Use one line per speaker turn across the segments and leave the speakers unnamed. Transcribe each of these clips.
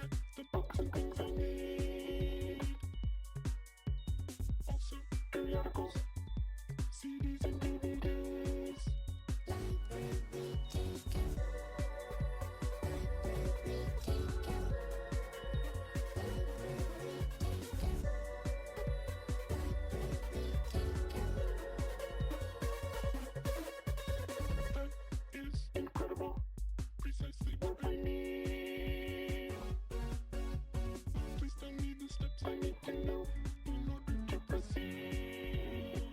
get the books and things I need. Also, periodicals, CDs and DVDs.
Library takeout. Library takeout. Library takeout. Library takeout.
That is incredible. Precisely what I need. Please tell me the steps I need to know in order to proceed.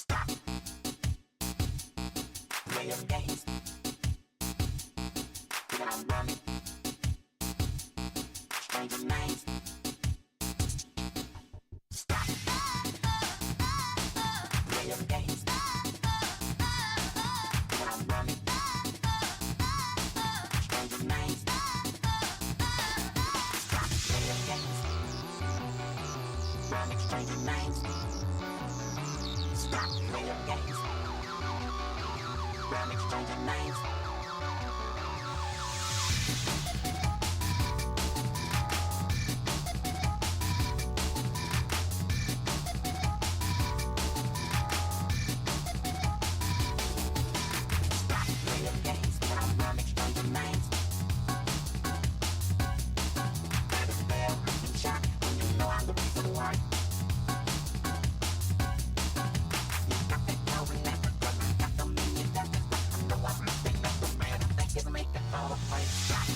Stop. Playing games. Get on running. Changing names. Stop. Playing games. Get on running. Changing names. Stop. Playing games. Run exchanging names. Stop playing games. Run exchanging names. Stop playing games. Run exchanging names. BradenMelon in chat when you know I'm the reason why. You got that going at the gun. Got the million dollars. I know I'm looking at the man. I think it's making all the play. Stop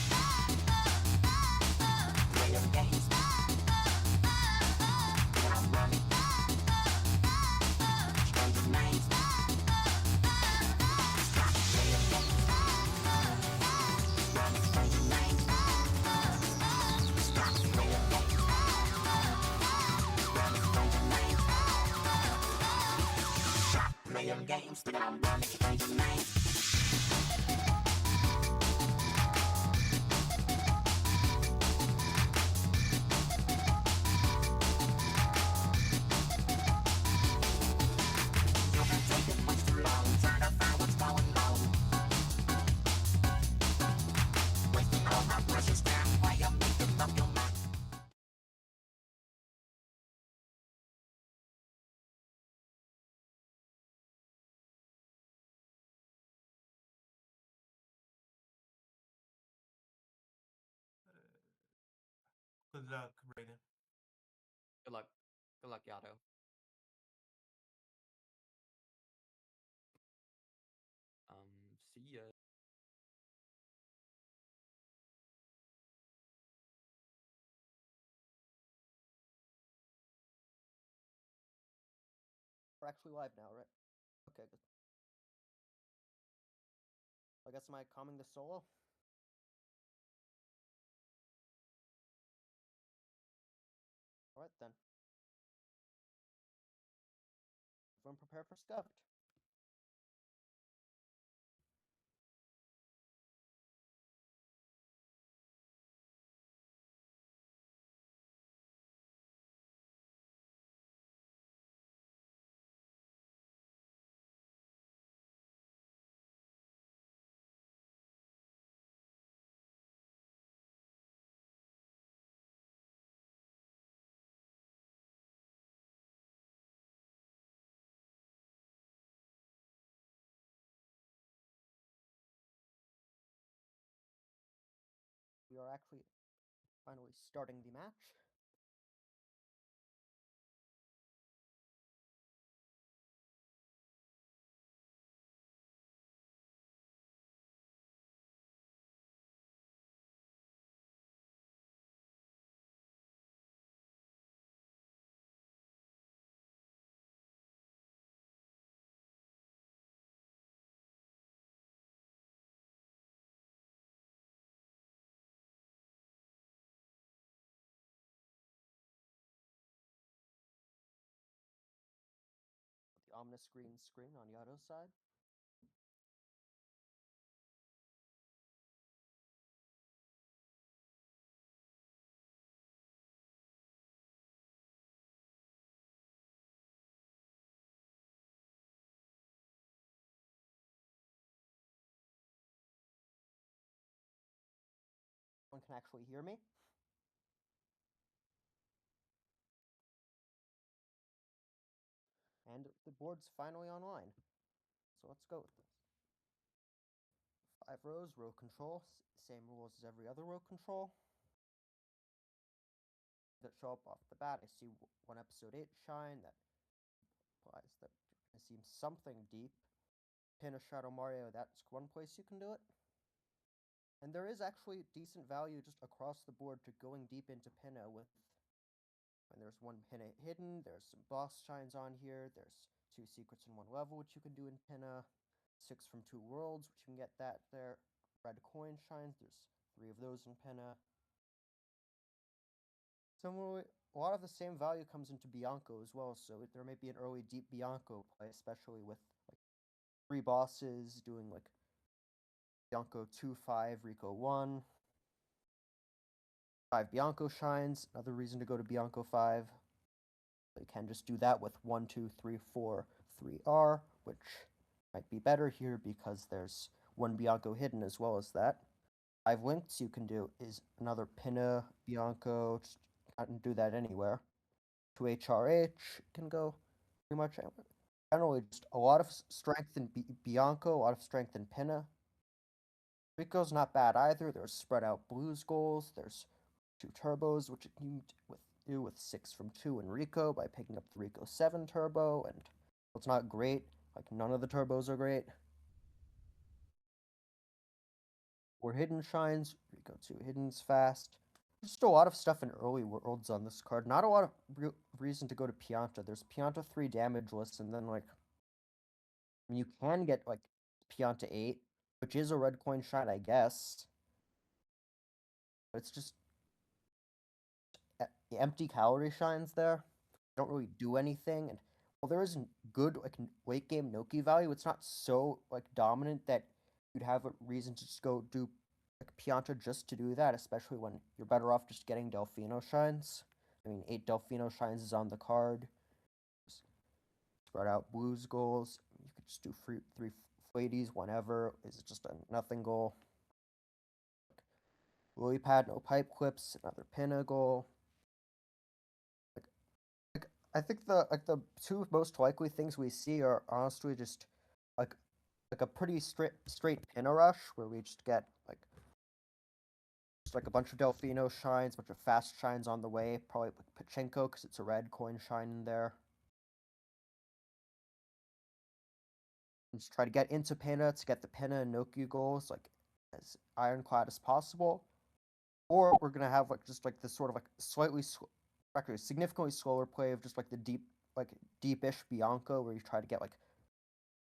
playing games. I'm running. Exchanging names. Stop playing games. Run exchanging names. Stop playing games. Run exchanging names. Stop playing games. I'm run exchanging names. You've been taking much too long. Trying to find what's going on. Wasting all my precious time while you're making up your mind.
Good luck, Braden.
Good luck. Good luck, Yato. See ya.
We're actually live now, right? Okay, good. I guess am I calming the solo? Alright then. Everyone prepare for scuffed. We are actually finally starting the match. The ominous green screen on Yato's side. One can actually hear me. And the board's finally online. So let's go with this. 5 rows, row control, same rules as every other row control. That show up off the bat. I see one episode 8 shine. That implies that I see something deep. Pin a Shadow Mario, that's one place you can do it. And there is actually decent value just across the board to going deep into Pinna with when there's one Pinna hidden, there's some boss shines on here, there's 2 secrets in 1 level, which you can do in Pinna. 6 from 2 worlds, which you can get that there. Red coin shines, there's 3 of those in Pinna. Similarly, a lot of the same value comes into Bianco as well, so there may be an early deep Bianco play, especially with like 3 bosses doing like Bianco 2-5, Rico 1. 5 Bianco shines, another reason to go to Bianco 5. You can just do that with 1, 2, 3, 4, 3R, which might be better here because there's 1 Bianco hidden as well as that. 5 links you can do is another Pinna, Bianco, just can't do that anywhere. 2 HRH can go pretty much generally just a lot of strength in Bianco, a lot of strength in Pinna. Rico's not bad either. There's spread out blues goals. There's 2 turbos, which you can do with 6 from 2 in Rico by picking up the Rico 7 turbo, and it's not great. Like, none of the turbos are great. 4 hidden shines. Rico 2 hidden's fast. Just a lot of stuff in early worlds on this card. Not a lot of reason to go to Pianta. There's Pianta 3 damage list, and then, like, you can get, like, Pianta 8, which is a red coin shine, I guess. But it's just empty calorie shines there. Don't really do anything, and while there isn't good like late game Noki value, it's not so like dominant that you'd have a reason to just go do like Pianta just to do that, especially when you're better off just getting Delfino shines. I mean, 8 Delfino shines is on the card. Just spread out blues goals. You could just do 3 Fladies whenever. Is just a nothing goal. Lily pad, no pipe clips, another Pinna goal. I think the 2 most likely things we see are honestly just like a pretty straight Pinna rush where we just get like a bunch of Delfino shines, a bunch of fast shines on the way, probably like Pachenko because it's a red coin shine in there. And just try to get into Pinna to get the Pinna and Noki goals like as ironclad as possible. Or we're gonna have like just like this sort of like slightly actually significantly slower play of just like the deepish Bianco where you try to get like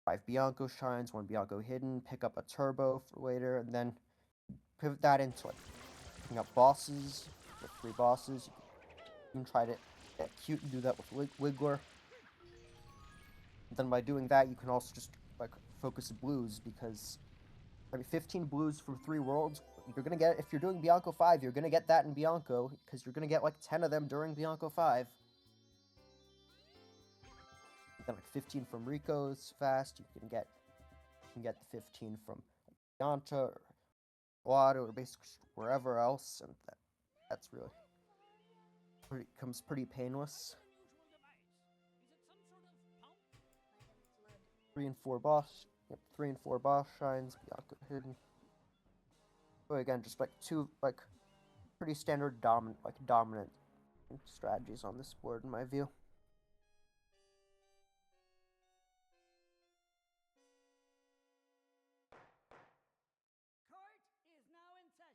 5 Bianco shines, 1 Bianco hidden, pick up a turbo for later, and then pivot that into like picking up bosses with 3 bosses. You can try to get cute and do that with Wiggler. And then by doing that, you can also just like focus blues because I mean 15 blues from 3 worlds. You're gonna get, if you're doing Bianco 5, you're gonna get that in Bianco, because you're gonna get like 10 of them during Bianco 5. Then like 15 from Rico's fast. You can get the 15 from Yanta or MrYhatoh or basically wherever else, and that's really comes pretty painless. 3 and 4 boss. Yep, 3 and 4 boss shines. Bianco hidden. But again, just like 2 like pretty standard dominant strategies on this board in my view.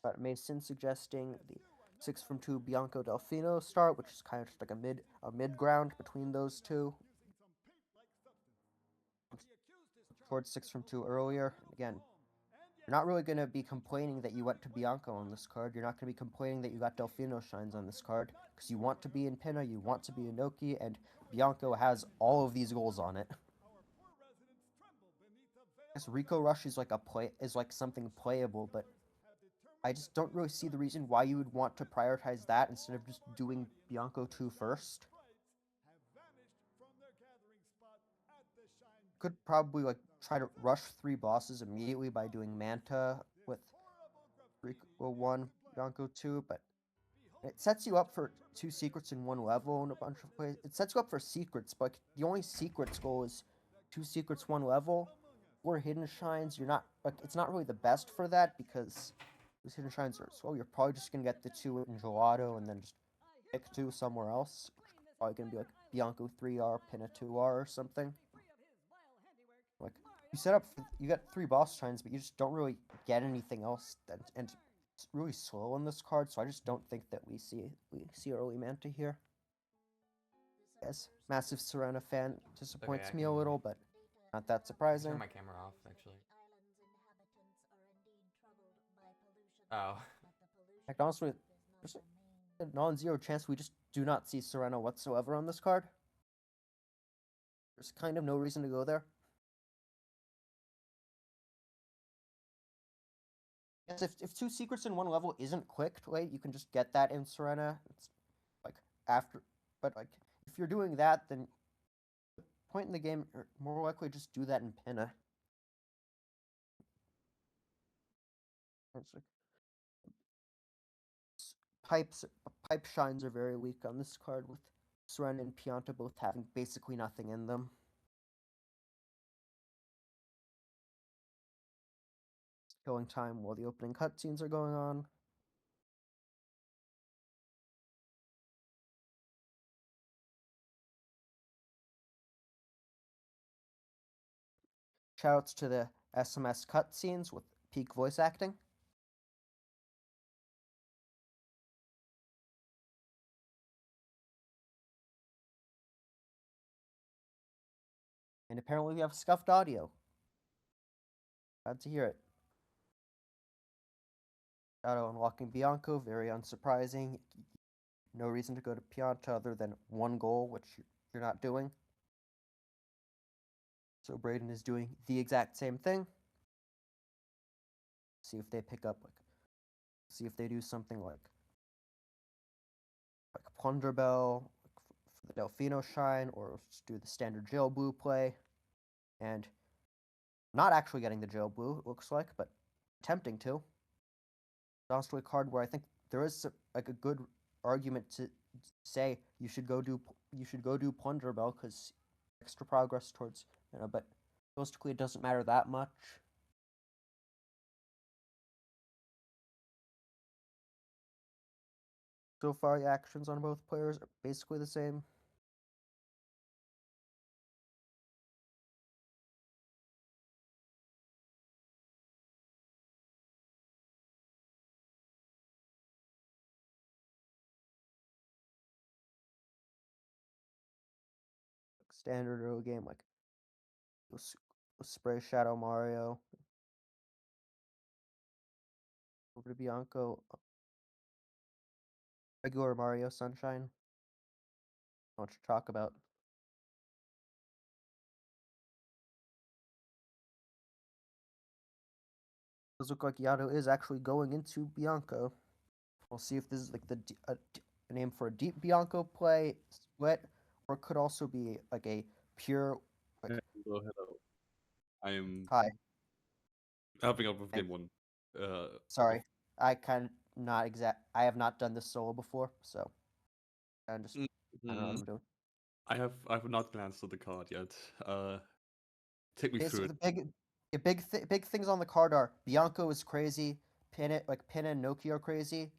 Got Mason suggesting the 6 from 2 Bianco Delfino start, which is kind of just like a mid ground between those 2. Towards 6 from 2 earlier. Again, you're not really going to be complaining that you went to Bianco on this card. You're not going to be complaining that you got Delfino shines on this card, because you want to be in Pinna, you want to be in Noki, and Bianco has all of these goals on it. I guess Rico Rush is like something playable, but I just don't really see the reason why you would want to prioritize that instead of just doing Bianco 2 first. Could probably like try to rush 3 bosses immediately by doing Manta with Rico 1, Bianco 2, but it sets you up for 2 secrets in 1 level in a bunch of ways. It sets you up for secrets, but the only secrets goal is 2 secrets 1 level. 4 hidden shines. You're not like, it's not really the best for that because those hidden shines are you're probably just gonna get the 2 in Gelato and then just pick 2 somewhere else. Probably gonna be like Bianco 3R, Pinna 2R or something. Like, you set up, you get 3 boss shines, but you just don't really get anything else, and it's really slow on this card, so I just don't think that we see early Manta here. As massive Serena fan disappoints
I
me a
can
little, but not that
turn
surprising.
my camera off actually. Oh,
Like, honestly, there's a non-zero chance we just do not see Serena whatsoever on this card. There's kind of no reason to go there. Yes, if two secrets in one level isn't quick, right, you can just get that in Serena. It's like after, but like if you're doing that, then the point in the game, more likely just do that in Pinna. It's like pipes, pipe shines are very weak on this card with Serena and Pianta both having basically nothing in them. Killing time while the opening cutscenes are going on. Shoutouts to the SMS cutscenes with peak voice acting. And apparently we have scuffed audio. Glad to hear it. Shadow unlocking Bianco, very unsurprising. No reason to go to Pianta other than one goal, which you're not doing. So Braden is doing the exact same thing. See if they pick up, like, see if they do something like Plunder Bell for the Delfino Shine, or just do the standard Jail Blue play. And not actually getting the Jail Blue, it looks like, but attempting to. Honestly, a card where I think there is like a good argument to say you should go do Plunder Bell because extra progress towards, but realistically it doesn't matter that much. So far, the actions on both players are basically the same. Standard early game, like spray Shadow Mario over to Bianco, regular Mario Sunshine. Not much to talk about. Does look like Yato is actually going into Bianco. We'll see if this is like a name for a deep Bianco play, split, or it could also be like a pure like
Hello, hello. I'm
hi.
helping out with
And
game one.
sorry, I kind of not exact. I have not done this solo before, so I just I don't know what
Mhm.
I'm doing.
I have not glanced at the card yet. Take me through
Basically,
it.
big things on the card are Bianco is crazy, Pin and Nokia are crazy.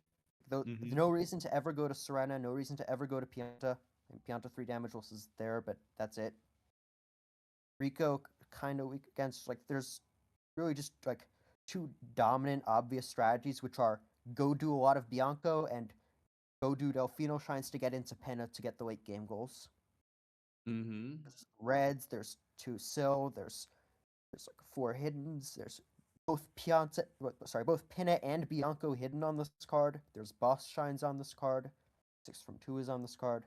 Though
Mm-hmm.
no reason to ever go to Serena, no reason to ever go to Pianta. And Pianta 3 damage is there, but that's it. Rico kind of weak against like there's really just like two dominant obvious strategies, which are go do a lot of Bianco and go do Delfino Shines to get into Penna to get the late game goals.
Mm-hmm.
There's reds, there's two Sill, there's like four hiddens, there's both both Pinna and Bianco hidden on this card. There's boss shines on this card. 6 from 2 is on this card.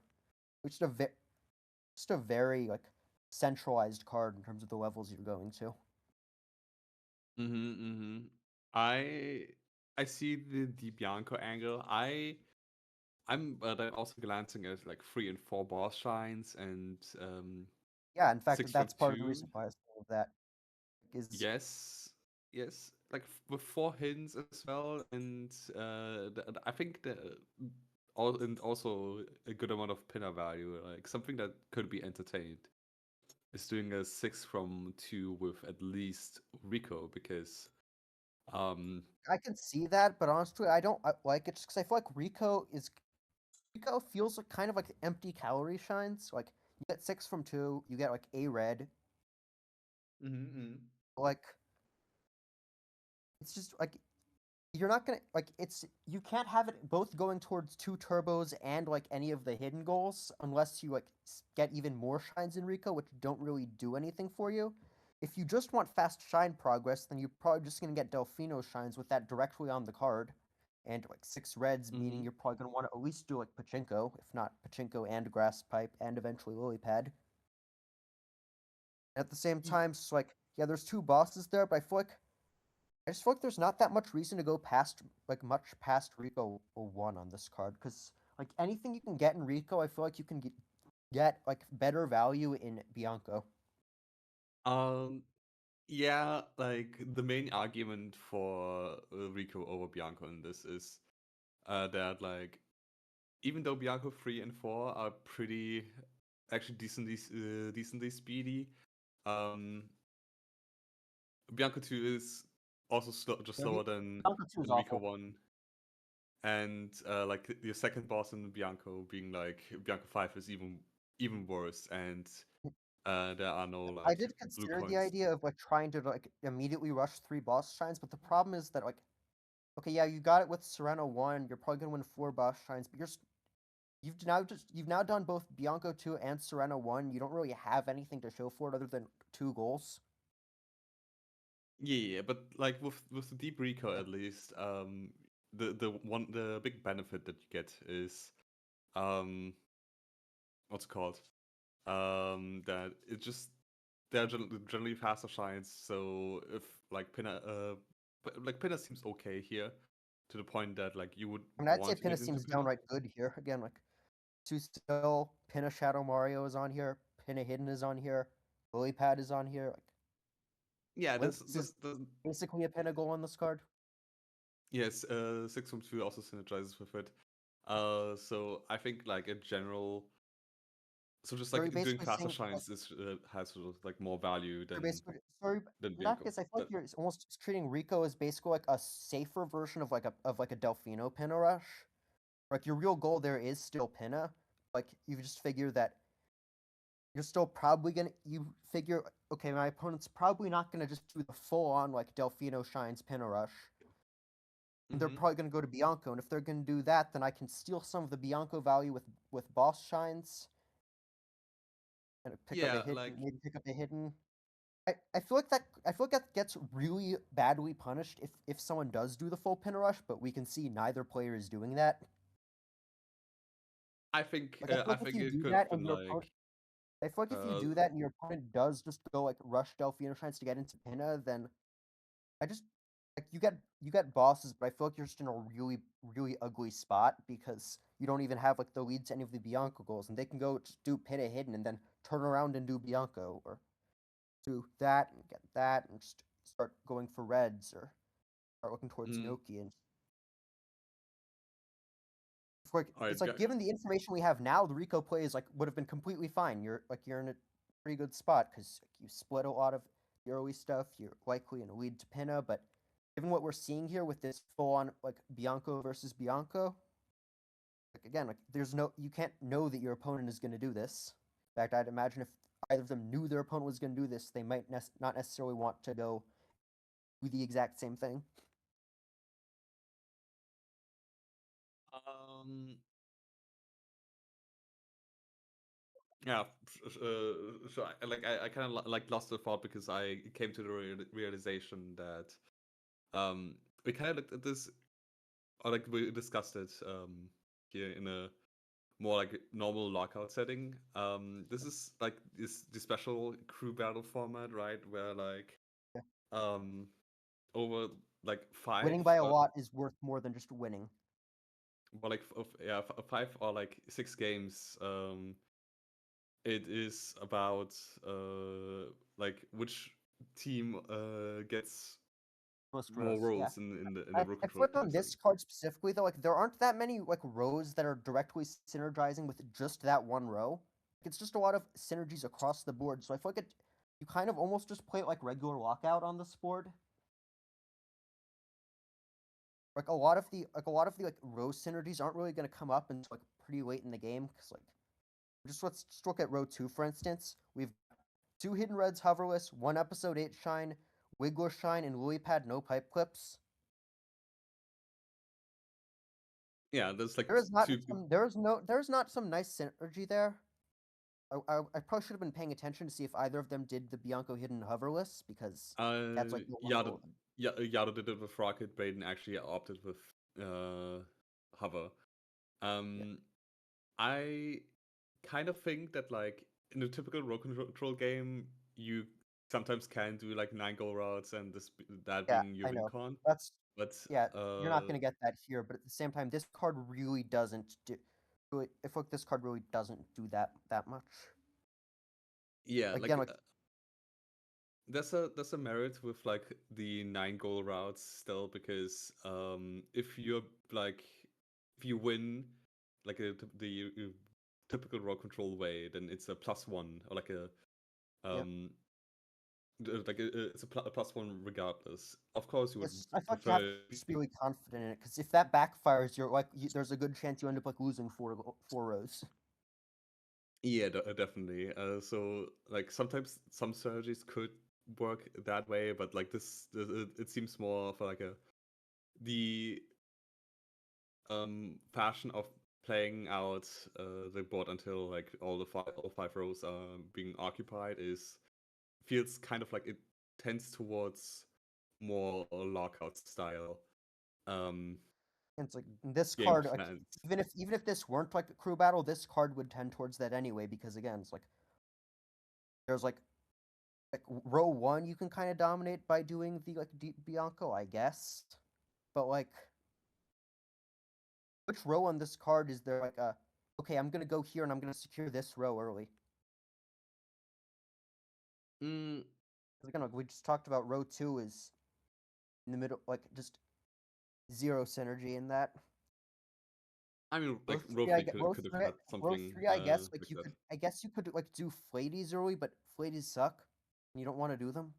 Which is just a very like centralized card in terms of the levels you're going to.
Mm-hmm. Mm-hmm. I I see the Bianco angle. I'm then also glancing at like 3 and 4 boss shines and
Yeah, in fact,
6 from
that's part of the
2.
reason why I was thinking of that is
Yes, yes, like with 4 hints as well, and I think that also a good amount of pinner value, like something that could be entertained, is doing a 6 from 2 with at least Rico because
I can see that, but honestly, I don't like it just because I feel like Rico feels like kind of like empty calorie shines. Like you get 6 from 2, you get like a red. Like it's just like you're not gonna you can't have it both going towards 2 turbos and like any of the hidden goals unless you like get even more shines in Rico, which don't really do anything for you. If you just want fast shine progress, then you're probably just gonna get Delfino shines with that directly on the card, and like 6 reds, meaning
Mm-hmm.
you're probably gonna want to at least do like Pachinko, if not Pachinko and Grass Pipe, and eventually Lily Pad. At the same time, it's like yeah, there's 2 bosses there, but I just feel like there's not that much reason to go past much past Rico 1 on this card because like anything you can get in Rico, I feel like you can get like better value in Bianco.
Um, yeah, like the main argument for Rico over Bianco in this is that like even though Bianco 3 and 4 are pretty actually decently speedy, um, Bianco 2 is also just
Yeah,
slower than
Bianco 2 is
Rico
awful.
1. And like your second boss in Bianco being like Bianco 5 is even worse, and there are no
I
like
did
blue
consider the
coins.
idea of like trying to like immediately rush 3 boss shines, but the problem is that like okay, yeah, you got it with Sereno 1, you're probably gonna win 4 boss shines, but you've now done both Bianco 2 and Sereno 1. You don't really have anything to show for it other than 2 goals.
Yeah, but like with the deep Rico at least, the big benefit that you get is um what's it called? That it just they're generally faster shines. So if like Pinna seems okay here, to the point that like you would
I mean, I'd say
want to
Pinna
get into
seems
Pinna.
downright good here. Again, like Still, Pinna Shadow Mario is on here. Pinna Hidden is on here. Lily Pad is on here.
Yeah,
Like
this
Lynx is
this does
basically a Pinna goal on this card.
yes, 6 from 2 also synergizes with it. So I think like in general, so just
So you're
like doing
basically
faster
saying
shines is has sort of like more value
you're basically sorry.
than
In that
Bianco.
case, I feel like you're almost treating Rico as basically like a safer version of like a Delfino Pinna rush. Like your real goal there is still Pinna. Like you just figure that you're still probably gonna you figure okay, my opponent's probably not gonna just do the full on like Delfino Shines Pinna rush. And they're
Mm-hmm.
probably going to go to Bianco. And if they're going to do that, then I can steal some of the Bianco value with boss shines and pick up a
Yeah,
hidden,
like
maybe pick up a hidden. I feel like that gets really badly punished if someone does do the full pin rush, but we can see neither player is doing that. Like I feel
I
like if
think
you
it
do
could have
that and
been
your opponent,
like
I feel like if you
uh
do that and your opponent does just go like rush Delfino shines to get into Pinna, then I just like you get bosses, but I feel like you're just in a really ugly spot because you don't even have like the lead to any of the Bianco goals, and they can go just do Pinna hidden and then turn around and do Bianco or do that and get that and just start going for reds or start looking towards
mm,
Noki and it's
alright,
like given the information we have now, the Rico play is like would have been completely fine. You're in a pretty good spot because you split a lot of the early stuff. You're likely in a lead to Pinna, but given what we're seeing here with this full on like Bianco versus Bianco, like again, like there's no you can't know that your opponent is going to do this. In fact, I'd imagine if either of them knew their opponent was going to do this, they might not necessarily want to go do the exact same thing.
um yeah, so I kind of like lost the thought because I came to the realization that um we kind of looked at this, or like we discussed it here in a more like normal lockout setting. This is like the special crew battle format, right? Where like
Yeah.
um over like
Winning by a lot is worth more than just winning.
yeah, 5 or like 6 games. It is about like which team gets
Most
more
rows, yeah.
roles in the row
I feel
control
like on
setting.
this card specifically, though, like there aren't that many like rows that are directly synergizing with just that one row. It's just a lot of synergies across the board. So I feel like you kind of almost just play it like regular lockout on this board. Like a lot of the like row synergies aren't really going to come up until like pretty late in the game because like let's just look at row 2 for instance. We've 2 hidden reds hoverless, 1 episode 8 shine, Wiggler shine, and Lily pad no pipe clips.
Yeah, there's like
There is not
two.
some there's not some nice synergy there. I probably should have been paying attention to see if either of them did the Bianco hidden hoverless, because that's like one
Yada
rule.
Yada did it with Rocket. Braden actually opted with Hover. I kind of think that like in a typical road control game, you sometimes can do like 9 goal routes and that
Yeah,
being your
I
win
know.
con.
That's
But
yeah, you're not gonna get that here, but at the same time, this card really doesn't do. I feel like this card really doesn't do that much.
yeah,
Again,
like
like
there's a merit with like the 9 goal routes still, because if you're like if you win like the typical road control way, then it's a +1 or like a
yeah.
it's a +1 regardless. Of course, you would
It's, I feel like you have
prefer.
to just be really confident in it, because if that backfires, you're like, there's a good chance you end up like losing four rows.
Yeah, definitely. So like sometimes some strategies could work that way, but like it seems more for like the fashion of playing out the board until like all 5 rows are being occupied is feels kind of like it tends towards more lockout style
And it's like this
game
card, like
plans.
even if this weren't like a crew battle, this card would tend towards that anyway, because again, it's like there's like row one you can kind of dominate by doing the like deep Bianco, I guess, but like which row on this card is there like a okay, I'm gonna go here and I'm gonna secure this row early.
Mm,
'Cause again, like we just talked about, row two is in the middle, like just zero synergy in that.
I mean,
Row
like
three, I
Rofi
get row
could have
three.
had
Row
something
three, I guess like
like
you
that.
could, I guess you could like do Flaties early, but Flaties suck. And you don't want to do them.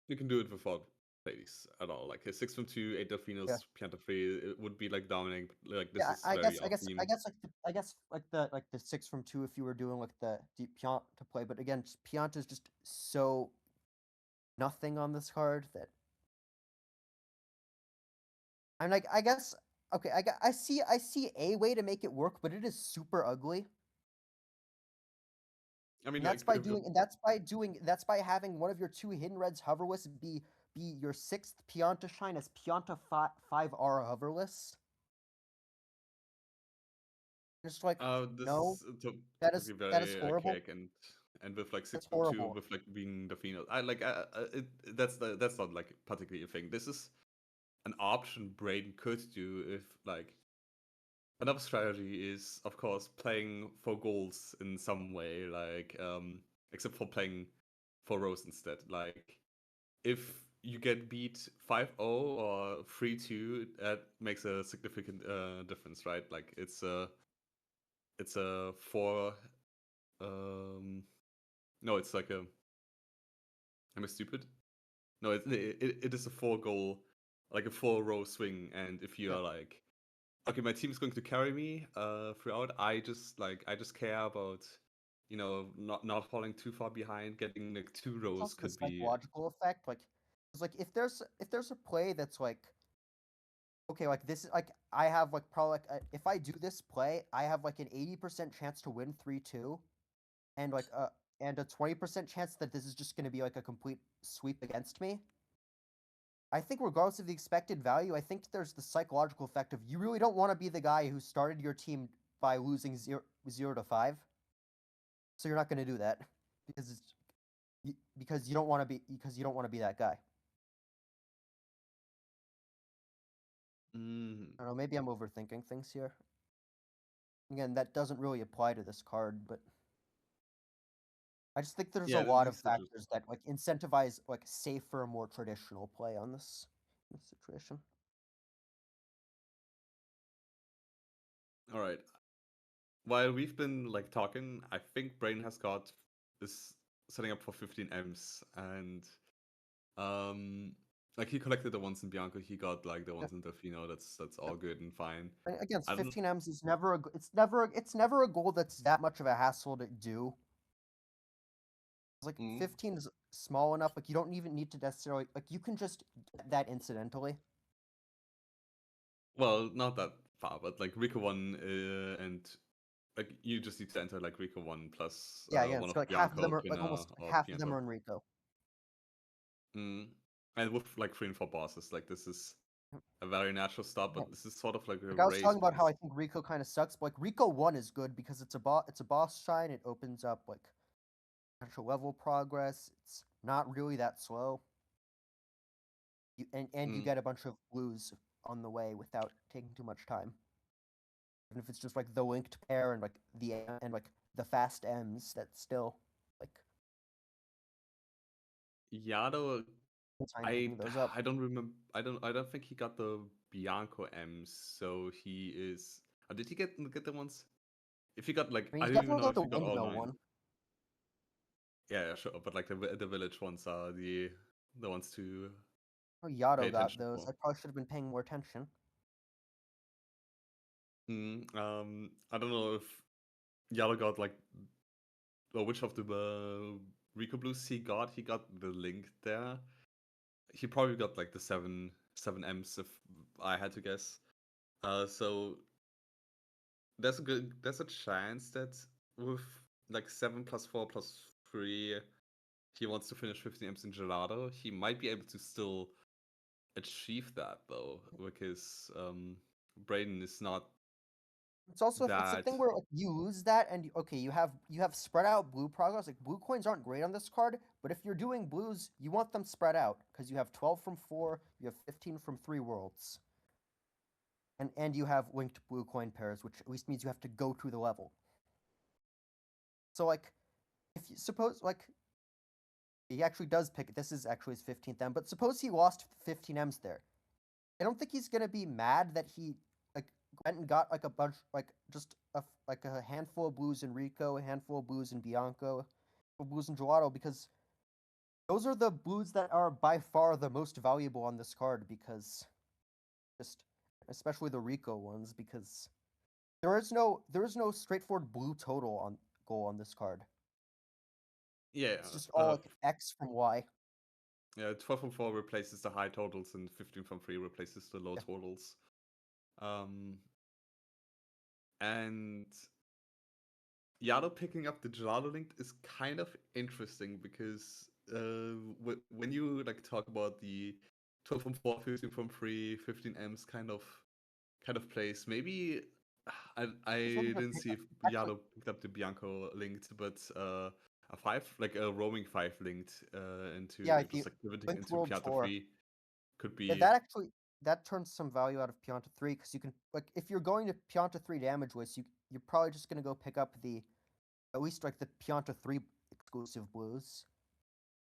You can do it without ladies at all. Like a 6 from 2, 8
Yeah.
Delfinos, Pianta 3, it would be like dominating. Like this
Yeah,
is very off theme.
I guess like the 6 from 2 if you were doing like the deep Pianta play, but again, Pianta is just so nothing on this card that I'm like, I guess okay, I see a way to make it work, but it is super ugly.
I mean,
And
like
that's by having one of your two hidden reds hoverless be your sixth Pianta shine as Pianta 5R hoverless. Just like no,
this took me
that is
very
horrible.
archaic, and with like
That's
6 from 2,
horrible.
with like being Delfinos, I like that's not like particularly a thing. This is an option Braden could do if like another strategy is of course playing for goals in some way, like except for playing for rows instead. Like if you get beat 5-0 or 3-2, that makes a significant difference, right? Like it's a four no, it's like a am I stupid? No, it is a 4 goal, like a 4 row swing, and if you
Yeah.
are like, okay, my team is going to carry me throughout, I just care about not falling too far behind. Getting like 2 rows
Also the
could be.
psychological effect, like it's like if there's a play that's like okay, like this is like I have like probably like if I do this play, I have like an 80% chance to win 3-2, and like and a 20% chance that this is just going to be like a complete sweep against me. I think regardless of the expected value, I think there's the psychological effect of you really don't want to be the guy who started your team by losing 0-5. So you're not going to do that because because you don't want to be that guy.
Mm,
I don't know, maybe I'm overthinking things here. Again, that doesn't really apply to this card, but I just think there's a
yeah,
lot of
these are just
factors that like incentivize like safer, more traditional play on this situation.
all right. While we've been like talking, I think Brain has got this setting up for 15 M's, and like he collected the ones in Bianco, he got like the
Yeah.
ones in Delfino. That's all good and fine.
Again,
I don't.
15 M's is never it's never a goal that's that much of a hassle to do. It's like
Mm,
15 is small enough, like you don't even need to necessarily like you can just get that incidentally.
well, not that far, but like Rico 1 and like you just need to enter like Rico 1 plus
Yeah,
one
it's
of
like half of them
Bianco,
are like
Pinner,
almost
or
half of them
Pianto.
are in Rico.
And with like 3 and 4 bosses, like this is a very natural start,
Yeah.
but this is sort of like a
Like I was
race
talking about how I
because
think Rico kind of sucks, but like Rico 1 is good because it's a boss shine. It opens up like potential level progress. It's not really that slow. And you
Mm.
get a bunch of blues on the way without taking too much time. Even if it's just like the linked pair and like the fast M's, that's still like
Yado,
time
I
picking those up.
I don't remember. I don't think he got the Bianco M's. So he is. Did he get the ones? If he got like,
I mean,
I
he's
don't even
definitely
know
got
if
the
he got all
windmill
9.
one.
Yeah, sure. But like the village ones are the ones to
Oh,
pay
Yato got
attention
those.
for.
I probably should have been paying more attention.
I don't know if Yado got like, or which of the Rico Blues he got. He got the link there. He probably got like the seven M's if I had to guess. So there's a chance that with like 7 plus 4 plus 3 he wants to finish 15 M's in Gelato. He might be able to still achieve that though, because Braden is not
It's also it's the
that.
thing where like, you lose that, and okay, you have spread out blue progress. Like blue coins aren't great on this card, but if you're doing blues, you want them spread out because you have 12 from 4, you have 15 from 3 worlds, and you have linked blue coin pairs, which at least means you have to go to the level. So like, if you suppose like he actually does pick it, this is actually his 15th M, but suppose he lost 15 M's there. I don't think he's gonna be mad that he like went and got like a bunch like just like a handful of blues in Rico, a handful of blues in Bianco, blues in Gelato because those are the blues that are by far the most valuable on this card because just especially the Rico ones because there is no straightforward blue total on goal on this card.
Yeah,
It's just all like X from Y.
yeah, 12 from 4 replaces the high totals, and 15 from 3 replaces the low
Yeah.
totals. And Yado picking up the Gelato link is kind of interesting because when you like talk about the 12 from 4, 15 from 3, 15 M's kind of place, maybe I didn't see if
Actually,
Yado picked up the Bianco linked, but a 5, like a roaming 5 linked into
yeah, if
just
you
like pivoting
linked
into
World
Pianta
Tour.
3 could
Yeah,
be.
that actually that turns some value out of Pianta 3 because you can like if you're going to Pianta 3 damage waste, you're probably just gonna go pick up the at least like the Pianta 3 exclusive blues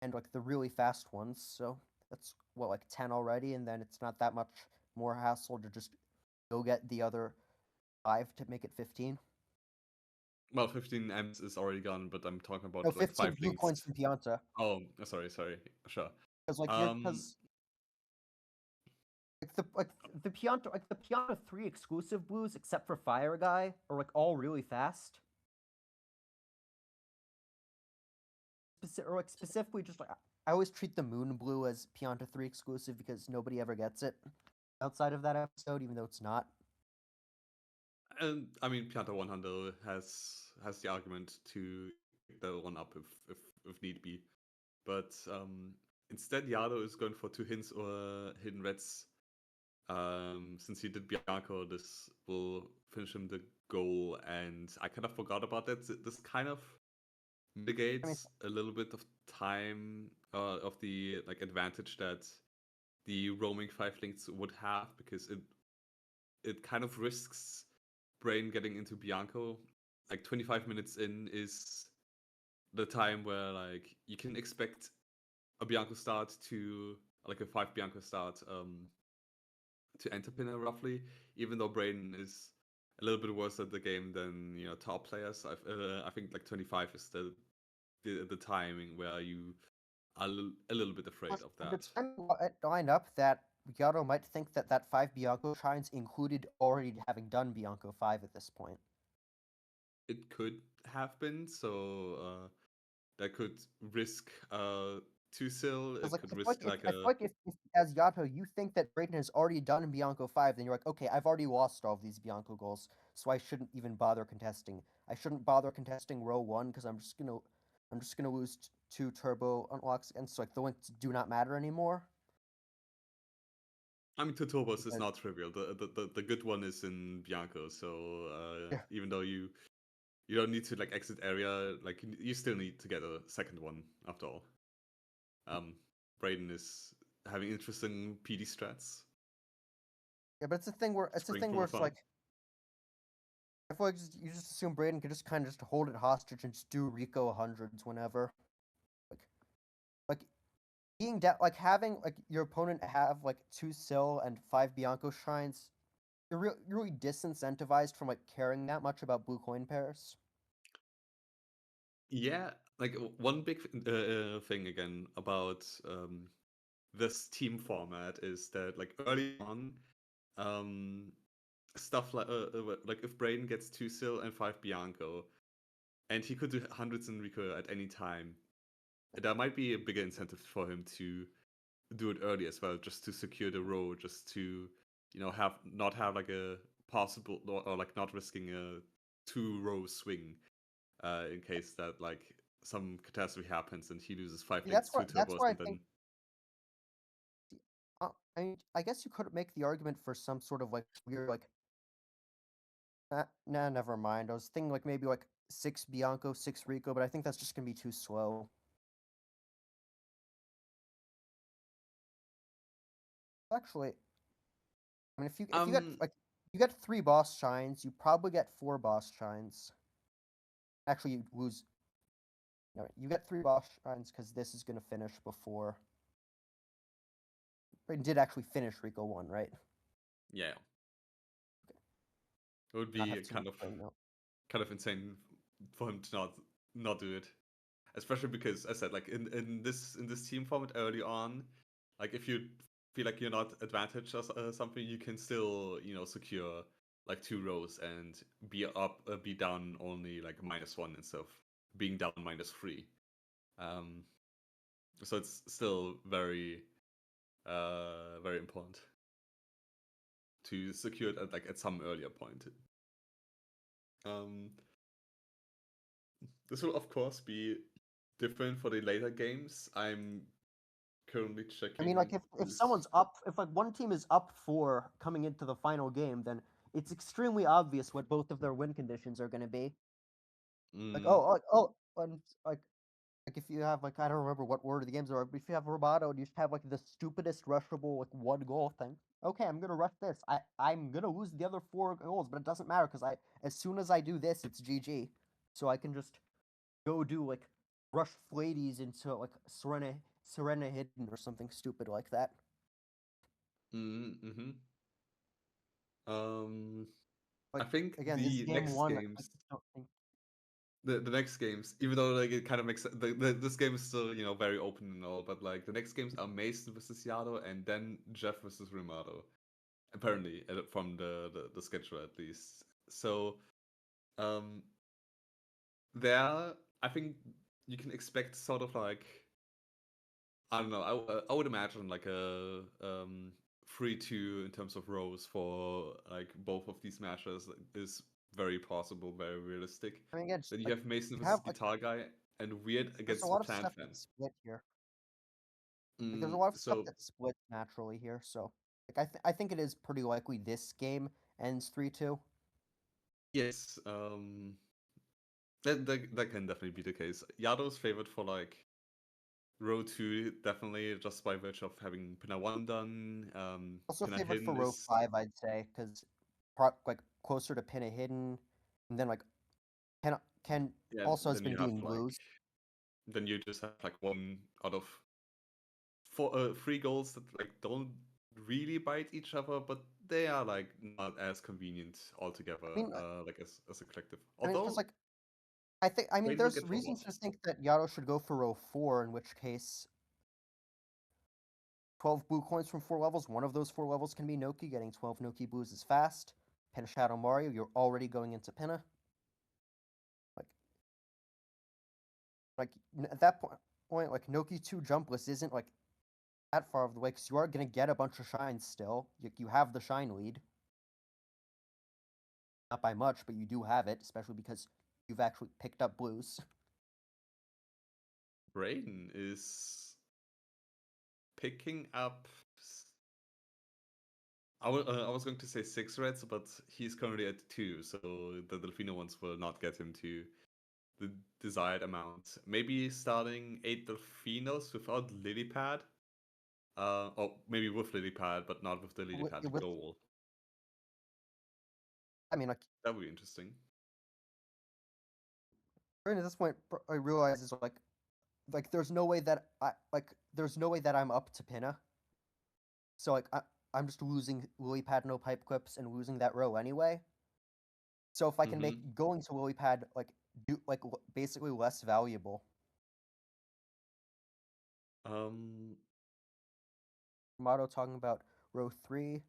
and like the really fast ones. So that's what like 10 already, and then it's not that much more hassle to just go get the other 5 to make it 15.
Well, 15 M's is already gone, but I'm talking
No,
about like
15
5
blue
links.
coins from Pianta
Oh, sorry, sure.
because like the Pianta 3 exclusive blues except for Fire Guy are like all really fast. Or like specifically just like I always treat the Moon Blue as Pianta 3 exclusive because nobody ever gets it outside of that episode, even though it's not.
And I mean, Pianta 100 has the argument to pick the one up if need be, but instead Yado is going for 2 hints or hidden reds. Since he did Bianco, this will finish him the goal, and I kind of forgot about that. This kind of mitigates a little bit of time of the like advantage that the roaming 5 links would have, because it kind of risks Brain getting into Bianco. Like 25 minutes in is the time where like you can expect a Bianco start to like a 5 Bianco start to enter Pinner roughly, even though Brain is a little bit worse at the game than top players. I think like 25 is the timing where you are a little bit afraid of
And the
that.
time line up that Yato might think that that 5 Bianco shines included already having done Bianco 5 at this point.
It could have been, so that could risk 2-sil.
Because
It
like
could
I feel
risk
like
like
if, I feel
a.
like if as Yato you think that Braden has already done Bianco 5, then you're like, okay, I've already lost all of these Bianco goals, so I shouldn't even bother contesting. I shouldn't bother contesting row 1 because I'm just gonna lose 2 turbo unlocks again. So like the links do not matter anymore.
I mean, 2 turbos is
Because
not trivial. The good one is in Bianco, so
Yeah.
even though you don't need to like exit area, like you still need to get a second one after all. Braden is having interesting PD strats.
Yeah, but it's a thing where
Spring from
it's
afar.
like I feel like you just assume Braden could just kind of just hold it hostage and just do Rico hundreds whenever. Like being down, like having like your opponent have like 2 Sil and 5 Bianco shrines, you're really disincentivized from like caring that much about blue coin pairs.
Yeah, like one big thing again about this team format is that like early on, um, stuff like if Braden gets 2 Sil and 5 Bianco, and he could do hundreds in Rico at any time, there might be a bigger incentive for him to do it early as well, just to secure the row, just to have not have like a possible or like not risking a 2-row swing in case that like some catastrophe happens and he loses 5
See,
links, 2
that's
turbos,
where I
and
think.
then
I mean, I guess you could make the argument for some sort of like weird like. Nah, never mind. I was thinking like maybe like 6 Bianco, 6 Rico, but I think that's just gonna be too slow. Actually, I mean, if you get like you get 3 boss shines, you probably get 4 boss shines. Actually, you lose. No, you get 3 boss shines because this is gonna finish before. It did actually finish Rico 1, right?
yeah, it would
Not
be
have too much
kind of
brain melt.
insane for him to not do it, especially because I said like in this team format early on, like if you feel like you're not advantaged or something, you can still secure like 2 rows and be down only like -1 instead of being down -3. So it's still very very important to secure it at some earlier point. Um, this will of course be different for the later games. I'm currently
I mean,
checking
like if
this.
someone's up, if like one team is up 4 coming into the final game, then it's extremely obvious what both of their win conditions are going to be. Like
Mm,
and like if you have like I don't remember what order the games are, but if you have Roboto and you just have like the stupidest rushable like 1 goal thing, okay, I'm gonna rush this. I'm gonna lose the other 4 goals, but it doesn't matter because as soon as I do this, it's GG. So I can just go do like rush Flades into like Serena Hidden or something stupid like that.
mm-hmm. Um, I
Like
think
again, this is
the
game
next
1. I
games,
just don't think.
the next games, even though like it kind of makes this game is still very open and all, but like the next games are Mason versus Yado and then Jeff versus Rimato, apparently from the schedule at least. So um, there, I think you can expect sort of like I don't know. I would imagine like a 3-2 in terms of rows for like both of these matches is very possible, very realistic.
I mean, again, just,
Then you
like
have Mason
you
versus
have like
Guitar Guy and Weird
there's a
against
lot of
Plan
stuff
Fan.
that's split here. Like there's a lot of stuff
So
that's split naturally here. So like I think it is pretty likely this game ends 3-2.
yes, that can definitely be the case. Yado's favored for like row 2, definitely just by virtue of having Pinna 1 done.
Also
Pinna
favored for
Hidden
row
is
5, I'd say, because like closer to Pinna Hidden, and then like can
yeah.
also has
Then
been
you have
doing
like
blues.
then you just have like 1 out of 3 goals that like don't really bite each other, but they are like not as convenient altogether,
I mean,
like as a collective.
because
Although
like I mean,
Braden will
there's
get
reasons
robots.
to think that Yato should go for row 4, in which case 12 blue coins from 4 levels. One of those 4 levels can be Noki. Getting 12 Noki blues is fast. Pinna Shadow Mario, you're already going into Pinna. Like at that point. point, like Noki 2 jumpless isn't like that far of the way because you are gonna get a bunch of shines still. You have the shine lead. Not by much, but you do have it, especially because you've actually picked up blues.
Braden is picking up. I was going to say 6 reds, but he's currently at 2, so the Delfino ones will not get him to the desired amount. Maybe starting 8 Delfinos without lily pad. Or maybe with lily pad, but not with the lily
With,
pad
with
goal.
I mean, like
That would be interesting.
at this point, I realize is like there's no way that I'm up to Pinna. So like I'm just losing lily pad no pipe clips and losing that row anyway. So if I can make going to lily pad basically less valuable. Motto talking about row 3.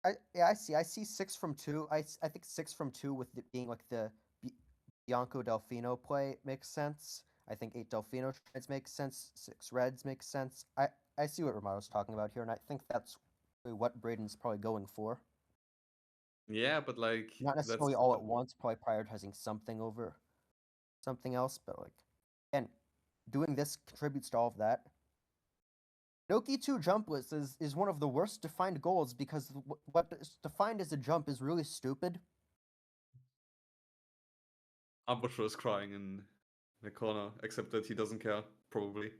I see 6 from 2. I think 6 from 2 with it being like the Bianco Delfino play makes sense. I think 8 Delfino trades makes sense. 6 Reds makes sense. I see what Romato's talking about here, and I think that's really what Braden's probably going for.
Yeah, but like
Not
that's
necessarily all at once, probably prioritizing something over something else, but like again, doing this contributes to all of that. Noki 2 jumpless is one of the worst defined goals because what is defined as a jump is really stupid.
Ambusher is crying in the corner, except that he doesn't care, probably.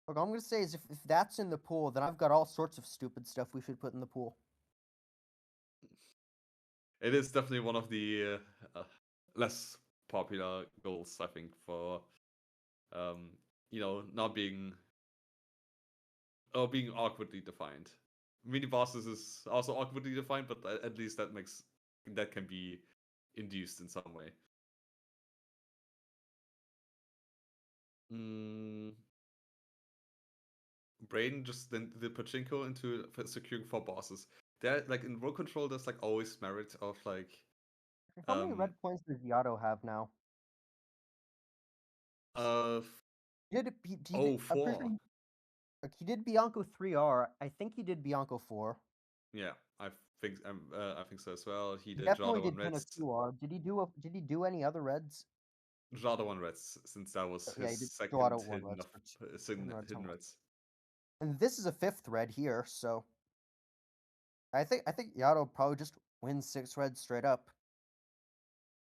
What I'm gonna say is if that's in the pool, then I've got all sorts of stupid stuff we should put in the pool.
It is definitely one of the less popular goals, I think, for not being or being awkwardly defined. Mini bosses is also awkwardly defined, but at least that can be induced in some way. Braden just then the pachinko into securing 4 bosses. There, like in Roll Control, there's like always merit of like
How many red points does YaToh have now?
uh
I'm pretty sure
4.
he did Bianco 3R. I think he did Bianco 4.
Yeah, I think so as well. He
He
did
definitely
Jada 1
did Pinna
Reds.
2R. Did he do any other reds?
Jada 1 Reds, since that was
Yeah,
his
he did
second
Gelato 1 reds for
hidden Reds.
And this is a 5th red here, so I think YaToh probably just wins 6 reds straight up.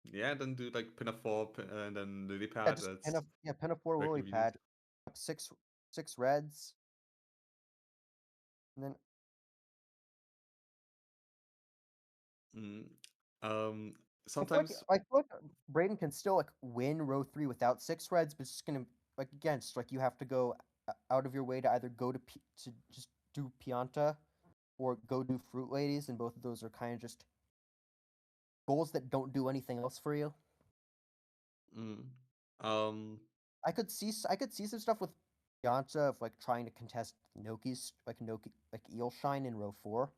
Yeah, and then do like pin a 4 and then lily
Yeah,
pad.
just
That's
pin a 4
very
lily
convenient.
pad. Up 6 reds. And then
Sometimes
I feel like Braden can still like win row 3 without 6 reds, but it's just gonna like again, it's like you have to go out of your way to either go to just do Pianta or go do Fruit Ladies, and both of those are kind of just goals that don't do anything else for you.
um
I could see some stuff with Pianta of like trying to contest Noki's Noki like Eel Shine in row 4.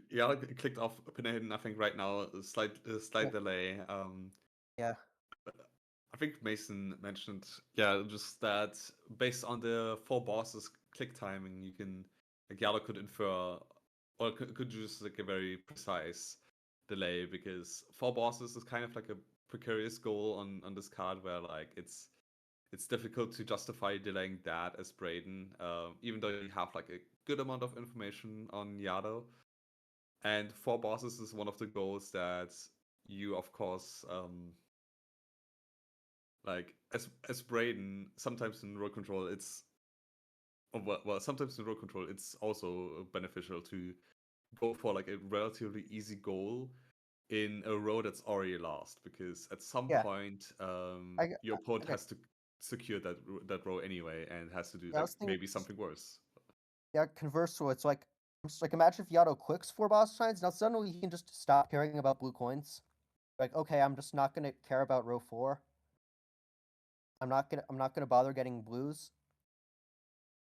yeah, I clicked off pin hidden. I think right now slight
Yeah.
delay.
Yeah.
I think Mason mentioned, yeah, just that based on the 4 bosses click timing, you can like Yala could infer or could use like a very precise delay, because 4 bosses is kind of like a precarious goal on this card where like it's difficult to justify delaying that as Braden, even though you have like a good amount of information on YaToh. And 4 bosses is one of the goals that you, of course, like as Braden, sometimes in road control, sometimes in road control, it's also beneficial to go for like a relatively easy goal in a row that's already lost, because at some
Yeah.
point,
I
your opponent
okay.
has to secure that row anyway, and has to do
Yeah, I
like
was thinking
maybe something worse.
yeah, conversely, it's like just like imagine if YaToh clicks 4 boss signs, now suddenly he can just stop caring about blue coins. Like, okay, I'm just not gonna care about row 4. I'm not gonna bother getting blues.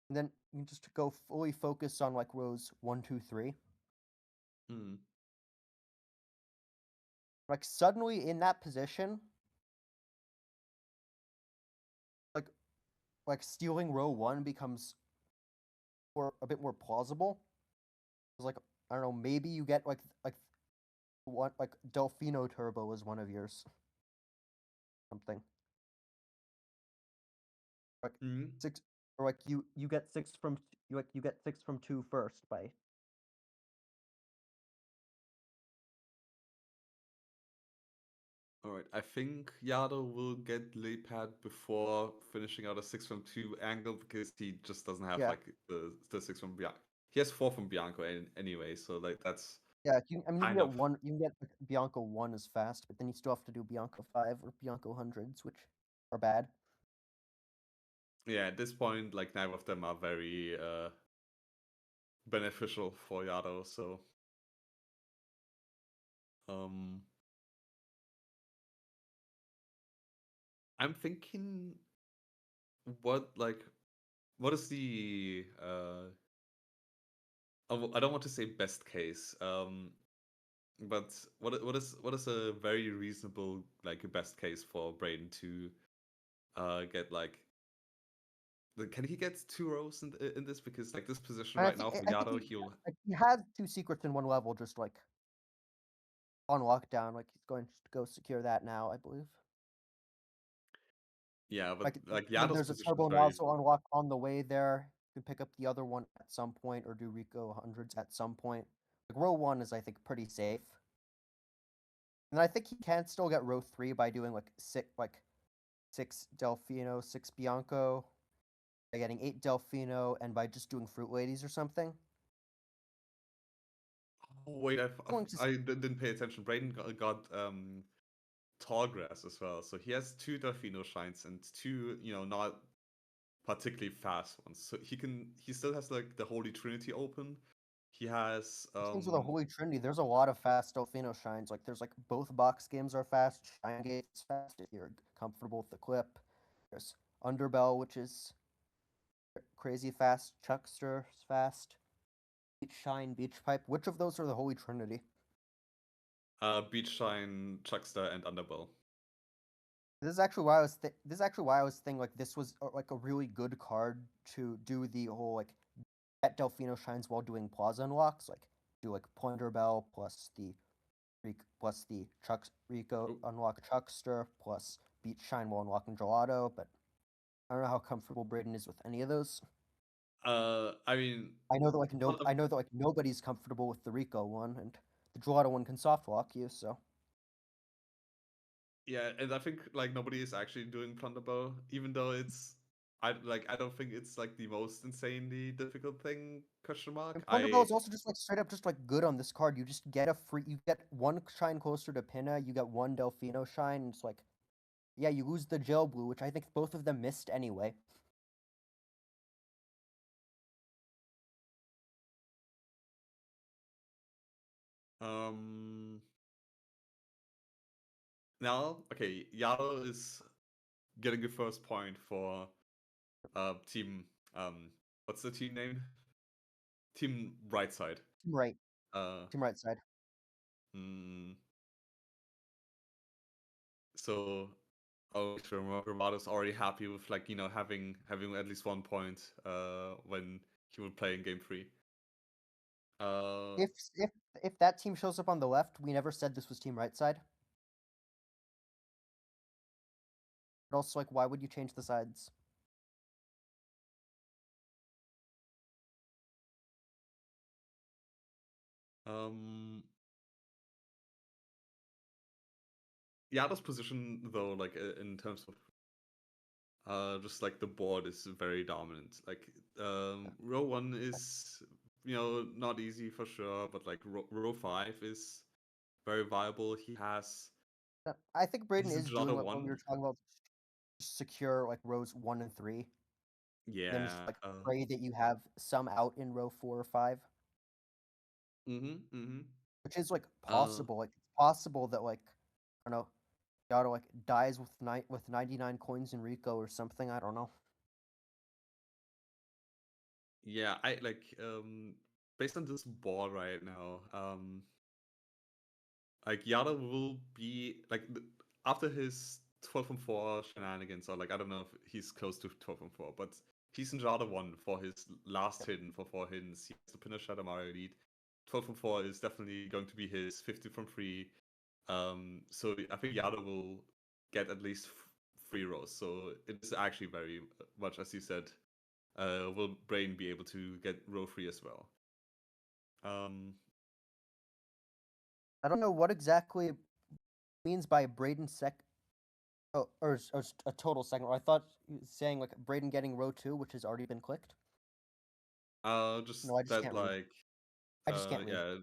And then you can just go fully focus on like rows 1, 2, 3.
Hmm.
Like suddenly in that position, like stealing row 1 becomes a bit more plausible. It's like I don't know, maybe you get like what like Delfino Turbo is one of yours. Something. Like
Mhm.
6 or like you get 6 from you get 6 from 2 first by
All right, I think Yado will get lay pad before finishing out a 6 from 2 angle because he just doesn't have
yeah.
like the 6 from Bianco. He has 4 from Bianco anyway, so like that's
Yeah, I mean you can
kind
get
of
one you can get like, Bianco 1 as fast, but then you still have to do Bianco 5 or Bianco hundreds, which are bad.
yeah. At this point, like neither of them are very beneficial for Yado, so um, I'm thinking what is the I don't want to say best case, but what is a very reasonable like a best case for Braden to get like can he get 2 rows in this because like this position
And
right now for
I think
Yado he'll
he has 2 secrets in one level just like on lockdown, like he's going to go secure that now, I believe.
yeah but
Like
like
then
Yado's
there's a
position is
turbo
very
nozzle unlock on the way there. You can pick up the other one at some point or do Rico hundreds at some point. Like row 1 is I think pretty safe. And I think he can still get row 3 by doing like 6 Delfino, 6 Bianco, by getting 8 Delfino, and by just doing Fruit Ladies or something.
oh wait
Going to
didn't pay attention. Braden got tall grass as well, so he has 2 Delfino shines and 2 not particularly fast ones. So he still has like the Holy Trinity open. He has
things with a Holy Trinity. There's a lot of fast Delfino shines. Like there's like both box games are fast. Shine Gate's fast if you're comfortable with the clip. There's Underbell, which is crazy fast. Chuckster's fast. Beach Shine, Beach Pipe. Which of those are the Holy Trinity?
Beach Shine, Chuckster, and Underbell.
This is actually why I was thinking like this was like a really good card to do the whole like get Delfino shines while doing Plaza unlocks. Like do like Pointer Bell plus the Chuck Rico
Oh,
unlock Chuckster plus Beach Shine while unlocking Gelato. But I don't know how comfortable Braden is with any of those.
I mean,
I know that like nobody's comfortable with the Rico one, and the Gelato one can soft lock you. So
yeah, and I think like nobody is actually doing Plunderbow, even though I don't think it's like the most insanely difficult thing. Question mark.
and Pointer Bell is also just like straight up just like good on this card. You just get you get one shine closer to Pinna, you get one Delfino shine, and it's like yeah, you lose the Gel Blue, which I think both of them missed anyway.
Um. Now, okay, Yaro is getting the first point for team what's the team name? Team right side.
Team right,
Uh
team right side.
mm, so oh sure Romato's already happy with like having at least 1 point when he would play in game 3. Uh
If if if that team shows up on the left, we never said this was team right side. But also like why would you change the sides?
um Yada's position though, like in terms of just like the board is very dominant. Like row 1 is not easy for sure, but like row 5 is very viable.
I think Braden
He's a
is doing
Jada
what we
1.
were talking about, secure like rows 1 and 3, then just
Yeah.
like pray that you have some out in row 4 or 5,
Mm-hmm.
which is like
Uh
possible. Like it's possible that like I don't know, Yado like dies with 99 coins in Rico or something. I don't know.
yeah, I like based on this board right now, like Yada will be like after his 12-4 shenanigans, or like I don't know if he's close to 12-4, but he's in Jada 1 for his last hidden for 4 hiddens. He has to pin a Shadow Mario lead. 12-4 is definitely going to be his 50 from 3. So I think Yada will get at least 3 rows. So it's actually very much as you said. Will Brain be able to get row 3 as well?
I don't know what exactly means by Braden or a total second row. I thought he was saying like Braden getting row 2, which has already been clicked.
Just
No, I just
that
can't read.
like
I just can't read.
yeah,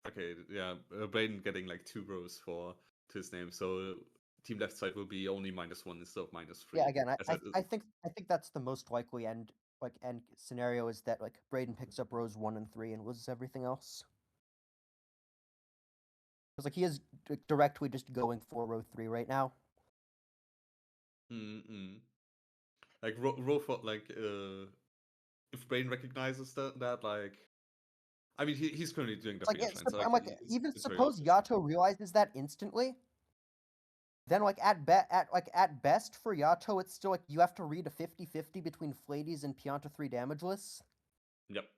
okay, yeah, Braden getting like 2 rows to his name, so team left side will be only -1 instead of -3.
Yeah, again,
As
I think that's the most likely end scenario is that like Braden picks up rows 1 and 3 and loses everything else. Because like he is directly just going for row 3 right now.
like row for like if Braden recognizes that like I mean he's currently doing
It's like,
nothing in shrine, so like
I'm like, even
it's very
suppose
obvious.
Yato realizes that instantly, then like at best for Yato, it's still like you have to read a 50-50 between Flades and Pianta 3 damageless.
Yep.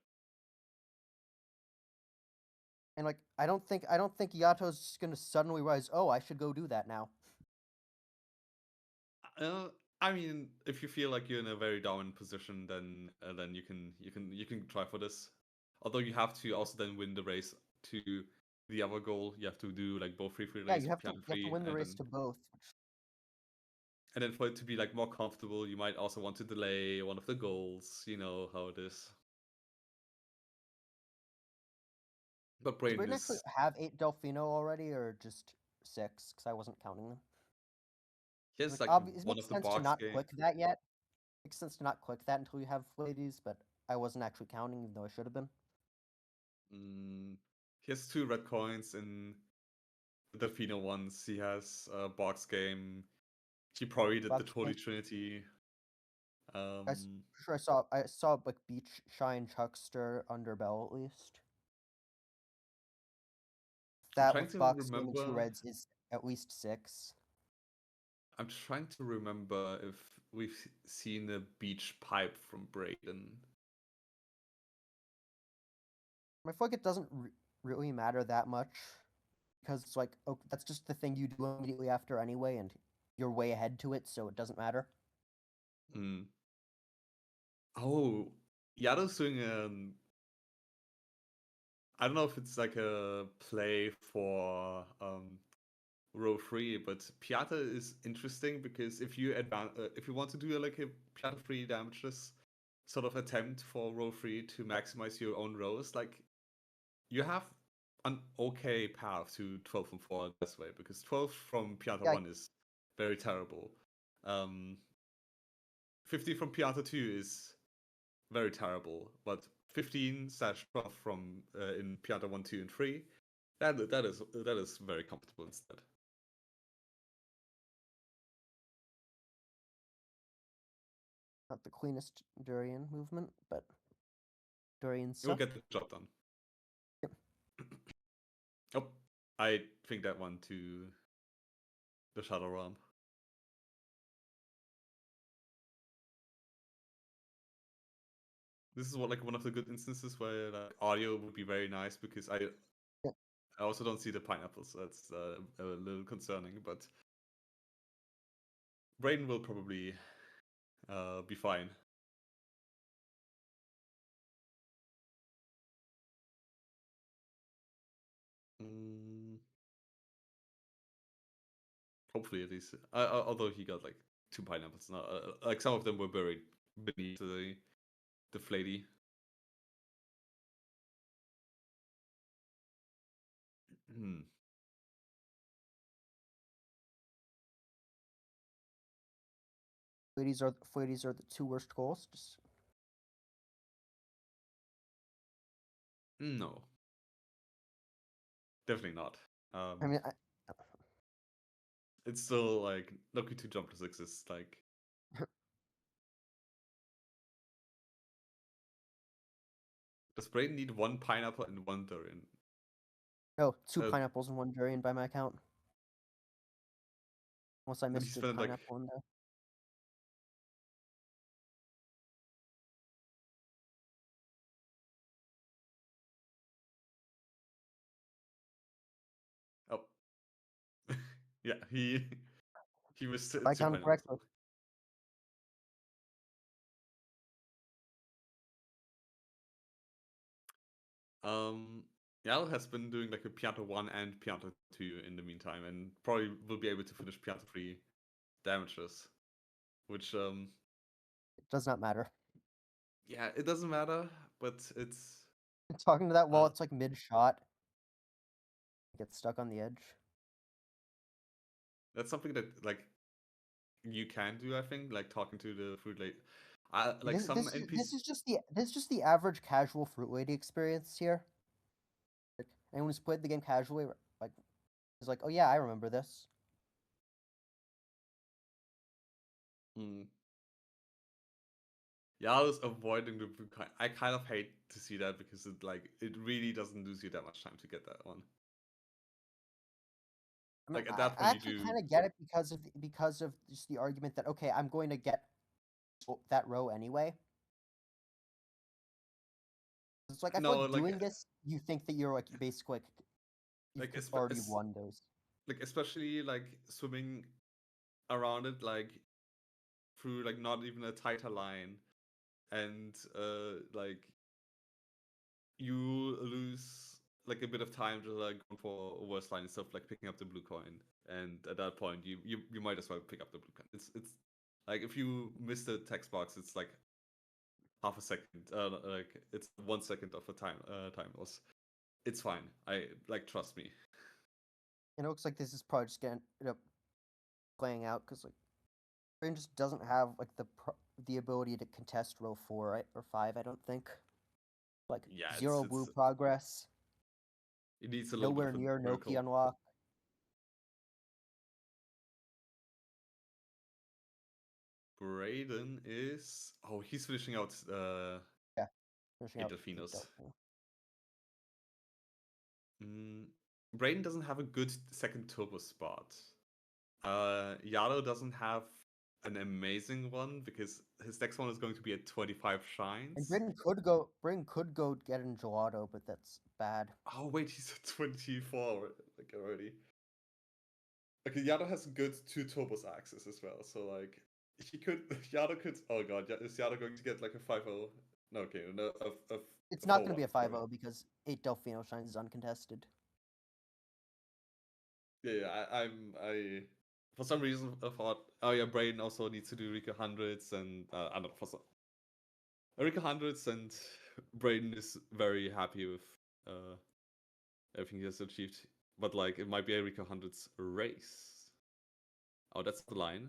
And like I don't think Yato's gonna suddenly realize, oh, I should go do that now.
I mean, if you feel like you're in a very dominant position, then you can try for this. Although you have to also then win the race to the other goal. You have to do like both free
Yeah,
race,
you have to
piano free,
win the race to both.
and then for it to be like more comfortable, you might also want to delay one of the goals. You know how it is. But
Does
Brain
Braden actually
is
have 8 Delfino already, or just 6? Because I wasn't counting them.
he has
Like,
like
it
one
makes
of the
sense to
box
not
game.
click that yet. Makes sense to not click that until you have Flades, but I wasn't actually counting, even though I should have been.
He has 2 red coins in the Delfino ones. He has a box game. He probably did the
Box
Holy
game.
Trinity.
Sure, I saw like Beach Shine Chuckster under Bell at least.
I'm
That
trying
with
to
box game and 2
remember.
reds is at least 6.
I'm trying to remember if we've seen a beach pipe from Braden.
I feel like it doesn't really matter that much because it's like, oh, that's just the thing you do immediately after anyway, and you're way ahead to it, so it doesn't matter.
Oh, Yadow's doing I don't know if it's like a play for row 3, but Piata is interesting because if you if you want to do like a Piata free damageless sort of attempt for row 3 to maximize your own rows, like you have an okay path to 12-4 this way, because 12 from Pianta
Yeah,
1 is very terrible. 50 from Pianta 2 is very terrible, but 15/12 from in Pianta 1, 2, and 3, that is very comfortable instead.
not the cleanest Durian movement, but Durian
It will
suck.
get the job done.
Yep.
Oh, I think that one to the Shadow Realm. This is what like one of the good instances where like audio would be very nice, because I also don't see the pineapples, so that's a little concerning, but Braden will probably be fine. Hopefully, at least. Although he got like 2 pineapples, now, like some of them were buried beneath the flatey.
Flades are the 2 worst goals. Just
No, definitely not.
I mean,
It's still like Loki 2 jump to 6 is like. Does Braden need 1 pineapple and 1 durian?
No, 2
Uh,
pineapples and 1 durian by my count. Unless I
he
missed a
spent like
pineapple in there.
oh yeah, he missed
If I
2
counted
pineapples.
correctly.
Yao has been doing like a Pianta 1 and Pianta 2 in the meantime, and probably will be able to finish Pianta 3 damages. Which,
It does not matter.
yeah, it doesn't matter, but it's.
Talking to that wall,
Uh,
it's like mid-shot. Gets stuck on the edge.
that's something that, like, you can do, I think, like talking to the fruit lady. Like
This,
some
this, is-
NPC.
this is just the average casual fruit lady experience here. Like, anyone who's played the game casually, like, is like, oh yeah, I remember this.
Yao's avoiding the blue coin. I kind of hate to see that because it really doesn't lose you that much time to get that one.
I mean,
Like at
I
that point, you
actually
do.
kind of get it because of just the argument that okay, I'm going to get that row anyway. It's like I feel
No,
like
like
doing this, you think that you're like basically
like
you've already won those.
like especially like swimming around it like through like not even a tighter line, and like you lose like a bit of time to like go for a worse line and stuff like picking up the blue coin, and at that point you might as well pick up the blue coin. It's like if you miss the text box, it's like half a second, like it's 1 second of a time loss. It's fine. I like trust me.
And it looks like this is probably just gonna end up playing out because like Brain just doesn't have like the ability to contest row 4 right? Or 5. I don't think. Like
Yeah,
0 blue progress,
it needs a little bit
nowhere
of a
near
miracle.
Noki unlock.
Braden is he's finishing out
Yeah, finishing out
Delfinos.
Delphino.
Braden doesn't have a good second turbo spot. Yado doesn't have an amazing one because his next one is going to be at 25 shines.
And Braden could go get in gelato, but that's bad.
Oh wait, he's at 24 like already. Okay, Yado has good 2 turbos axes as well, so like Yado could. Oh god, is Yado going to get like a 5-0? No, okay, no,
It's not going to
4-1,
be a
sorry.
5-0 because 8 Delphino shines is uncontested.
Yeah, I for some reason I thought, oh yeah, Braden also needs to do Rika hundreds, and I don't know, for some Rika hundreds, and Braden is very happy with everything he has achieved. But like, it might be a Rika hundreds race. Oh, that's the line.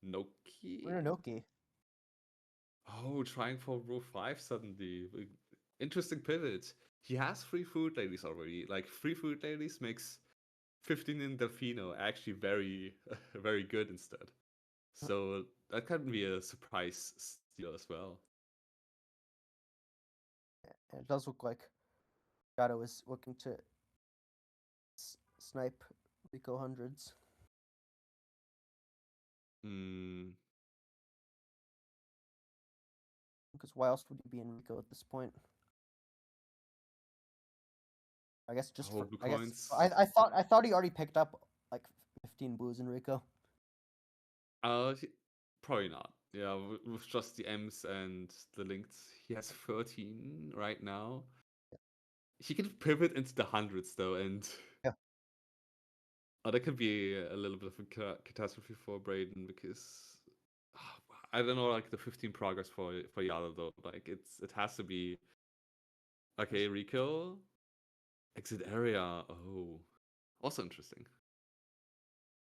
Noki.
Noki.
Oh, trying for row 5 suddenly. Interesting pivot. He has 3 food ladies already. Like 3 food ladies makes 15 in Delfino actually very, very good instead. So that can be a surprise steal as well.
And it does look like Gato is looking to snipe Rico hundreds. Because why else would he be in Rico at this point? I guess just for
blue
I guess
coins.
I thought he already picked up like 15 blues in Rico.
Probably not. Yeah, with just the M's and the links, he has 13 right now. He can pivot into the hundreds though, and
yeah,
that could be a little bit of a catastrophe for Braden because I don't know, like the 15 progress for Yada though. Like it has to be okay. Rico, exit area. Oh, also interesting.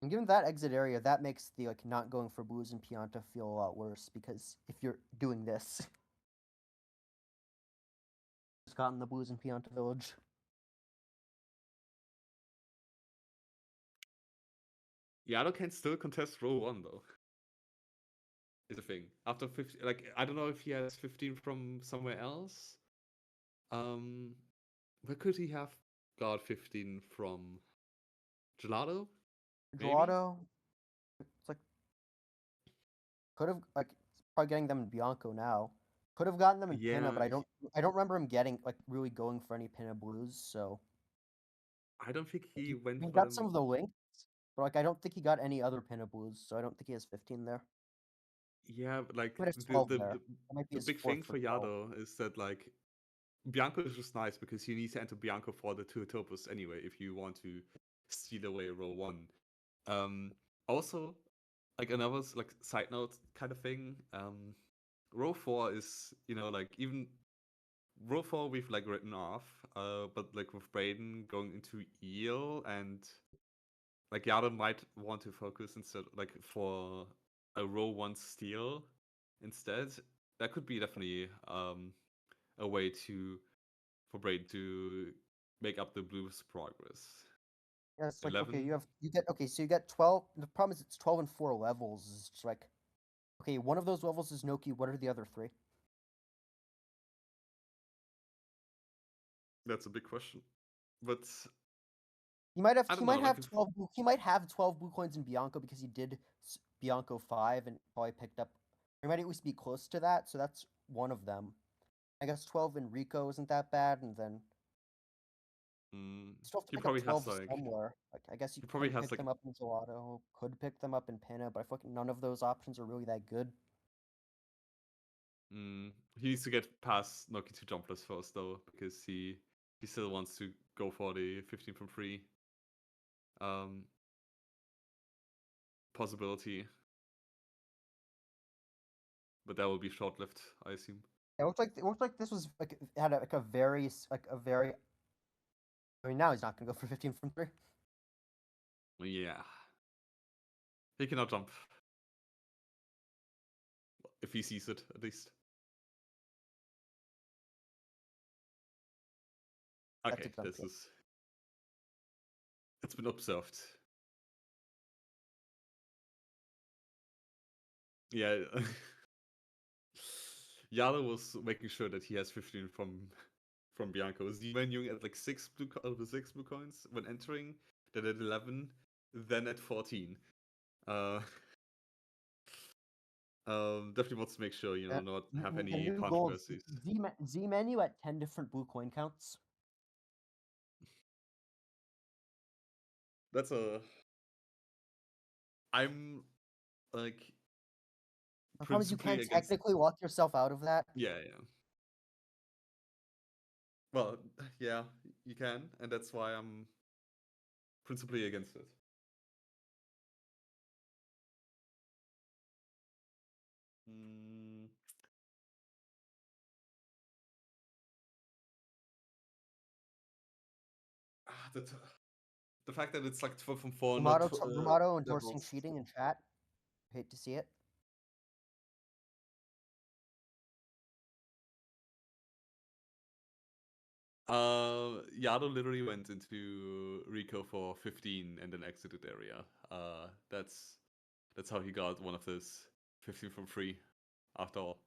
And given that exit area, that makes the like not going for blues and Pianta feel a lot worse because if you're doing this, just gotten the blues and Pianta village.
Yado can still contest row 1 though. Is a thing after 50. Like I don't know if he has 15 from somewhere else. Where could he have got 15 from? Gelato? Maybe?
Gelato. It's like could have like probably getting them in Bianco now. Could have gotten them in Pinna, but
Yeah,
I don't remember him getting like really going for any Pinna blues. So
I don't think
like,
he went
he
for
got
them.
some of the links, but like I don't think he got any other Pinna blues. So I don't think he has 15 there.
Yeah, but like
He might have
the
12
the
there.
the,
That might be
the
his
big
fourth
thing
for
for
12.
Yado is that like Bianco is just nice because you need to enter Bianco for the two Topus anyway if you want to steal away row one. Um, also, like another like side note kind of thing. Row 4 is like even row 4 we've like written off. But like with Braden going into Eel and like Yada might want to focus instead like for a row 1 steal instead. That could be definitely a way for Braden to make up the blues progress.
Yeah, it's like okay,
11.
so you get 12. The problem is it's 12 and 4 levels. It's just like okay, one of those levels is Noki. What are the other three?
That's a big question. But
He might have
I
he
don't know,
might
like
have
if
12 he might have 12 blue coins in Bianco because he did Bianco 5 and probably picked up he might at least be close to that, so that's one of them. I guess 12 in Rico isn't that bad, and then still have to
he
pick up
probably has
12
like
somewhere. Like I guess you
he probably
could
has
pick
like
them up in Gelato, could pick them up in Pinna, but I feel like none of those options are really that good.
he needs to get past Noki 2 jumpless first though, because he still wants to go for the 15 from free um possibility. But that will be short lived, I assume.
It looked like this was like had like a very like a very. I mean, now he's not gonna go for 15 from 3.
Yeah. He cannot jump. If he sees it, at least.
That's
Okay,
exempt.
this is it's been observed. Yeah. Yada was making sure that he has 15 from Bianco. Z menuing at like 6 blue coins when entering, then at 11, then at 14. Uh definitely wants to make sure, not have
The
any
new goal is
controversies.
Z menu at 10 different blue coin counts.
That's a I'm like
The problem is you
principally
can't
against.
technically lock yourself out of that.
Yeah, yeah. Well, yeah, you can, and that's why I'm principally against it. Mm, the fact that it's like 12 from 4, not
Rumato endorsing
levels.
cheating in chat. Hate to see it.
Yado literally went into Rico for 15 and then exited area. That's how he got one of those 15 from free. After all,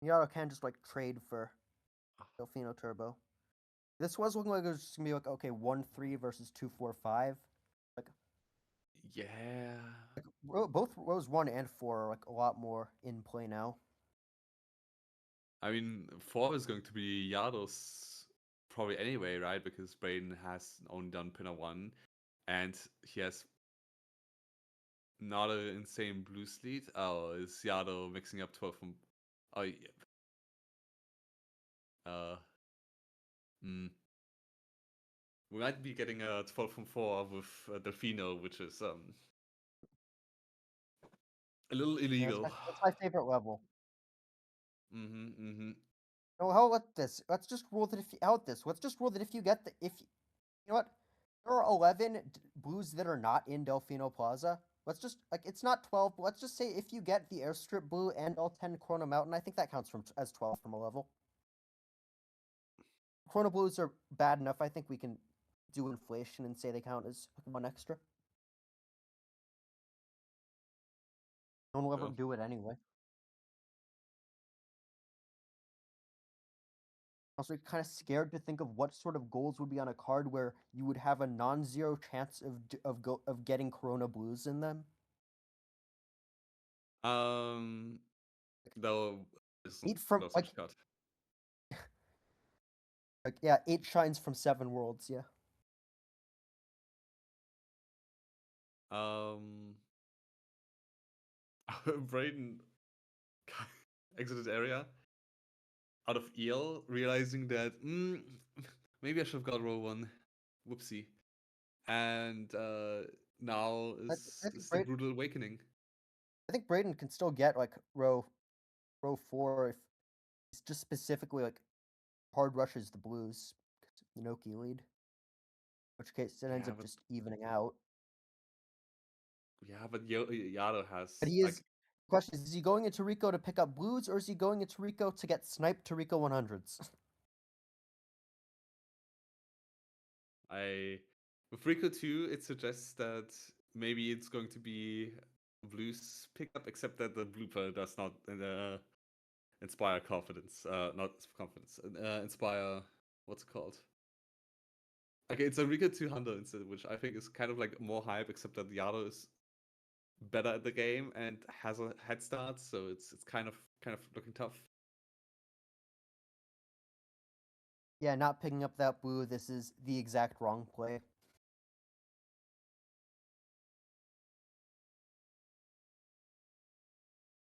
Yaro can just like trade for Delfino Turbo. This was looking like it was just gonna be like okay 1-3 versus 2-4-5. Like
yeah.
both rows 1 and 4 are like a lot more in play now.
I mean, 4 is going to be Yado's probably anyway, right? Because Braden has only done Pinner 1, and he has not an insane blues lead. Oh, is Yado mixing up 12 from. Oh, yeah. Hmm. We might be getting a 12 from 4 with Delfino, which is a little
Yeah,
illegal.
that's my favorite level.
Mm-hmm.
No, how about this? Let's just rule that if you out this. Let's just rule that if you get the you know what, there are 11 blues that are not in Delfino Plaza. Let's just like it's not 12, but let's just say if you get the airstrip blue and all 10 Chrono Mountain, I think that counts as 12 from a level. Chrono blues are bad enough. I think we can do inflation and say they count as one extra. No one will ever
Yeah.
do it anyway. Also, kind of scared to think of what sort of goals would be on a card where you would have a non-zero chance of getting Corona Blues in them.
Though it's
Eight from
no such card.
like yeah, 8 shines from 7 worlds. Yeah.
Braden exited area out of EL, realizing that maybe I should have got row 1. Whoopsie. And now
I
is
think
the Brutal Awakening.
I think Braden can still get like row 4 if he's just specifically like hard rushes the blues. Inoki lead. In which case it ends
Yeah,
up
but
just evening out.
Yado has
But he
like
is. Question is he going into Rico to pick up blues, or is he going into Rico to get sniped to Rico 100s?
with Rico 2, it suggests that maybe it's going to be blues pickup, except that the blooper does not inspire confidence. Not confidence. Inspire, what's it called? Okay, it's a Rico 200 instead, which I think is kind of like more hype, except that Yado is better at the game and has a head start, so it's kind of looking tough.
Yeah, not picking up that blue. This is the exact wrong play.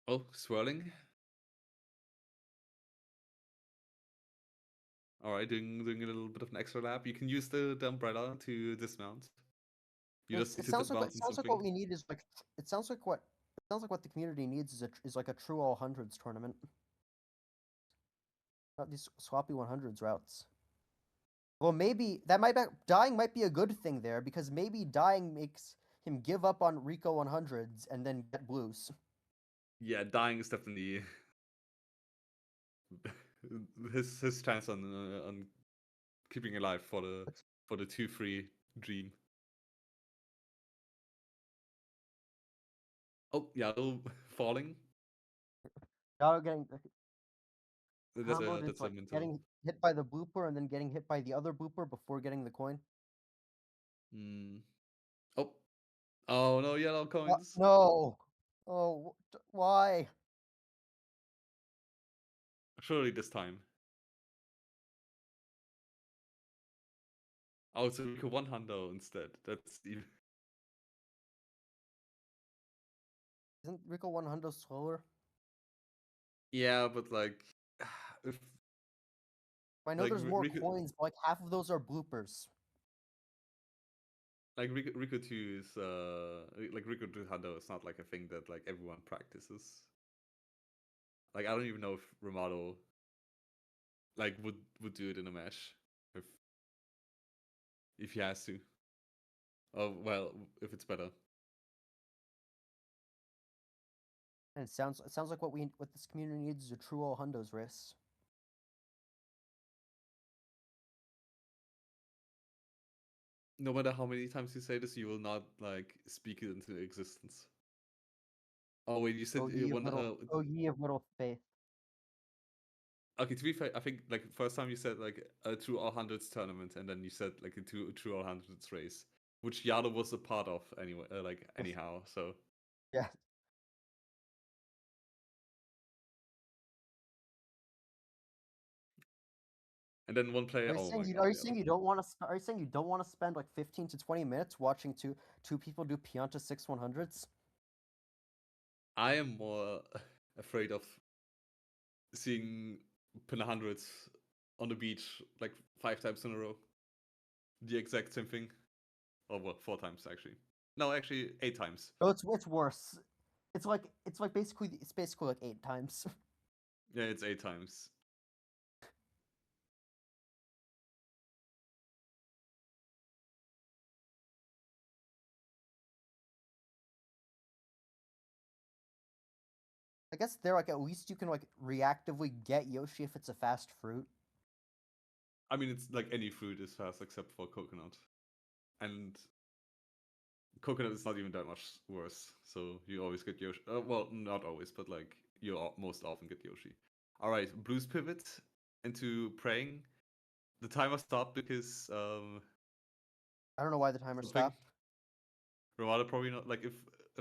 Oh, swirling. All right, doing a little bit of an extra lap. You can use the umbrella to dismount. You just need
It
to
sounds like
bounce on something.
what we need is like it sounds like what the community needs is like a true all hundreds tournament. Not these sloppy 100s routes. Well, maybe dying might be a good thing there because maybe dying makes him give up on Rico 100s and then get blues.
Yeah, dying is definitely his chance on keeping alive for the 2-3 dream. Oh, yeah, falling.
Now getting
That's
comboed
that's
into
a
like
mental.
getting hit by the blooper and then getting hit by the other blooper before getting the coin.
Oh, oh no, yellow coins.
No. Oh, why?
Surely this time. Oh, it's a Rico 100 instead. That's even.
Isn't Rico 100 slower?
Yeah, but like, if
I know
like
there's more
Rico,
coins, but like half of those are bloopers.
like Rico 2 is like Rico 200 is not like a thing that like everyone practices. Like I don't even know if Romado like would do it in a match if he has to. Oh well, if it's better.
And it sounds like what this community needs is a true all hundos race.
No matter how many times you say this, you will not like speak it into existence. Oh wait, you said you want
Oh ye of little faith.
Okay, to be fair, I think like first time you said like a true all hundreds tournament, and then you said like a true all hundreds race, which Yado was a part of anyway. Like anyhow, so
Yeah.
and then one player. Oh my god,
Are you
Yado.
saying you don't want to are you saying you don't want to spend like 15 to 20 minutes watching two people do Pianta 6 100s?
I am more afraid of seeing pin hundreds on the beach like 5 times in a row. The exact same thing. Or what? 4 times actually. No, actually 8 times.
No, it's worse. It's basically like 8 times.
Yeah, it's 8 times.
I guess there like at least you can like reactively get Yoshi if it's a fast fruit.
I mean, it's like any fruit is fast except for coconut, and coconut is not even that much worse. So you always get Yoshi. Well, not always, but like you most often get Yoshi. All right, blues pivot. into praying. The timer stopped because
I don't know why the timer
something.
stopped.
Ramada probably not like if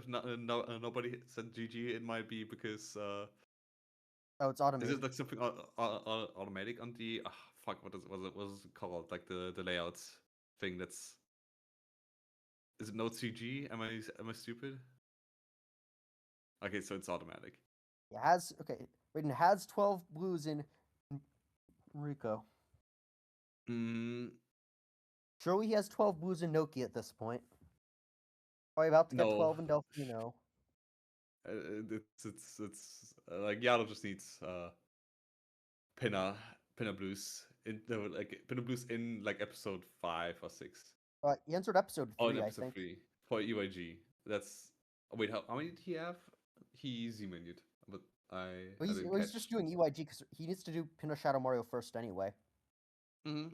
nobody said GG, it might be because
Oh, it's
is
automated.
it like something automatic on the fuck what is it called, like the layout thing that's is it Node CG? Am I stupid? Okay, so it's automatic.
It has Braden has 12 blues in Rico.
Mm,
Surely he has 12 blues in Noki at this point. Probably about to get
no,
12 in Delfino.
it's like Yado just needs Pinna Blues in like Pinna Blues in like episode 5 or 6.
He entered episode
Oh, in
3, I
episode
think.
3 for EYG. That's wait, how many did he have? He Z-menued, but I didn't
He's
catch.
just doing EYG because he needs to do Shadow Mario first anyway.
Mm-hmm.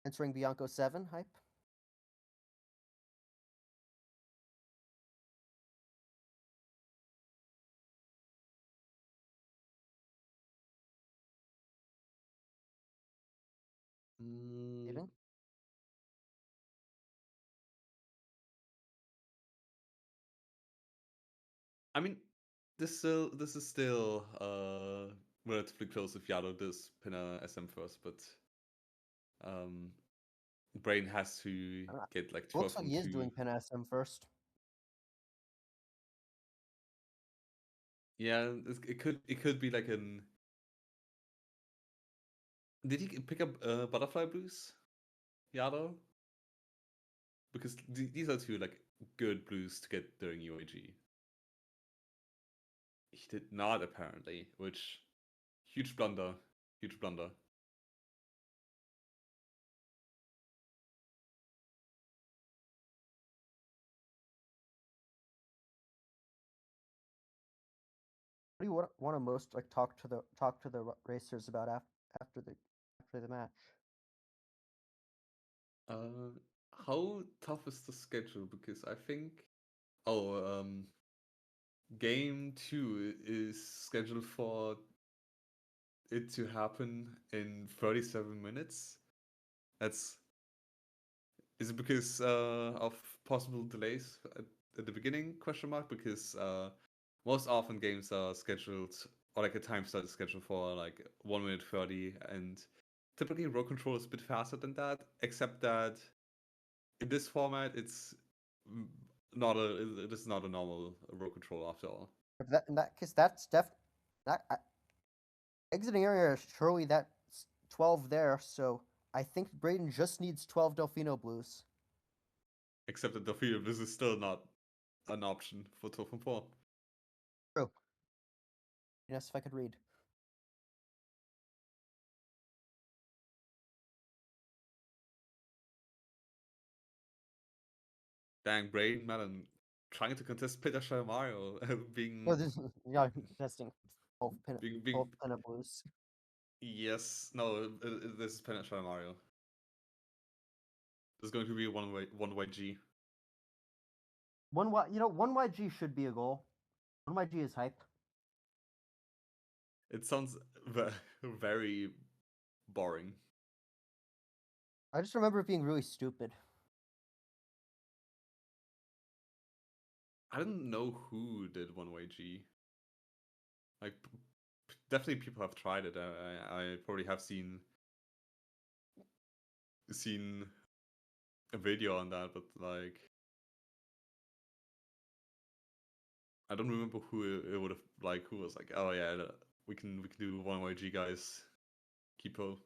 Entering Bianco 7 hype. Even?
I mean, this is still relatively close if Yado does Pinna SM first, but Brain has to get like 12
Looks like
from
he is
2.
doing Pin SM first.
Yeah, it could be like an. Did he pick up Butterfly Blues, Yado? Because these are two like good blues to get during UAG. He did not apparently, which huge blunder, huge blunder.
What do you want to most like talk to the racers about after the match?
How tough is the schedule? Because I think game 2 is scheduled for it to happen in 37 minutes. That's is it because of possible delays at the beginning? Question mark. Because most often games are scheduled or like a time slot is scheduled for like 1 minute 30, and typically row control is a bit faster than that. Except that in this format, it's not a it is not a normal row control after all.
In that case, that's exiting area. Surely that's 12 there. So I think Braden just needs 12 Delfino blues.
Except that the field this is still not an option for 12 and 4.
True. Yes, if I could read.
Dang, BradenMelon trying to contest Peter Mario being
Oh, this is testing 12
being
Pinna blues.
yes, no, this is Penetra Mario. This is going to be a one-way G.
One YG should be a goal. 1YG is hype.
It sounds very boring.
I just remember it being really stupid.
I don't know who did one-way G. Like, definitely people have tried it. I probably have seen a video on that, but like, I don't remember who it would have like. Who was like, oh yeah, we can do one-way G, guys. Keepo.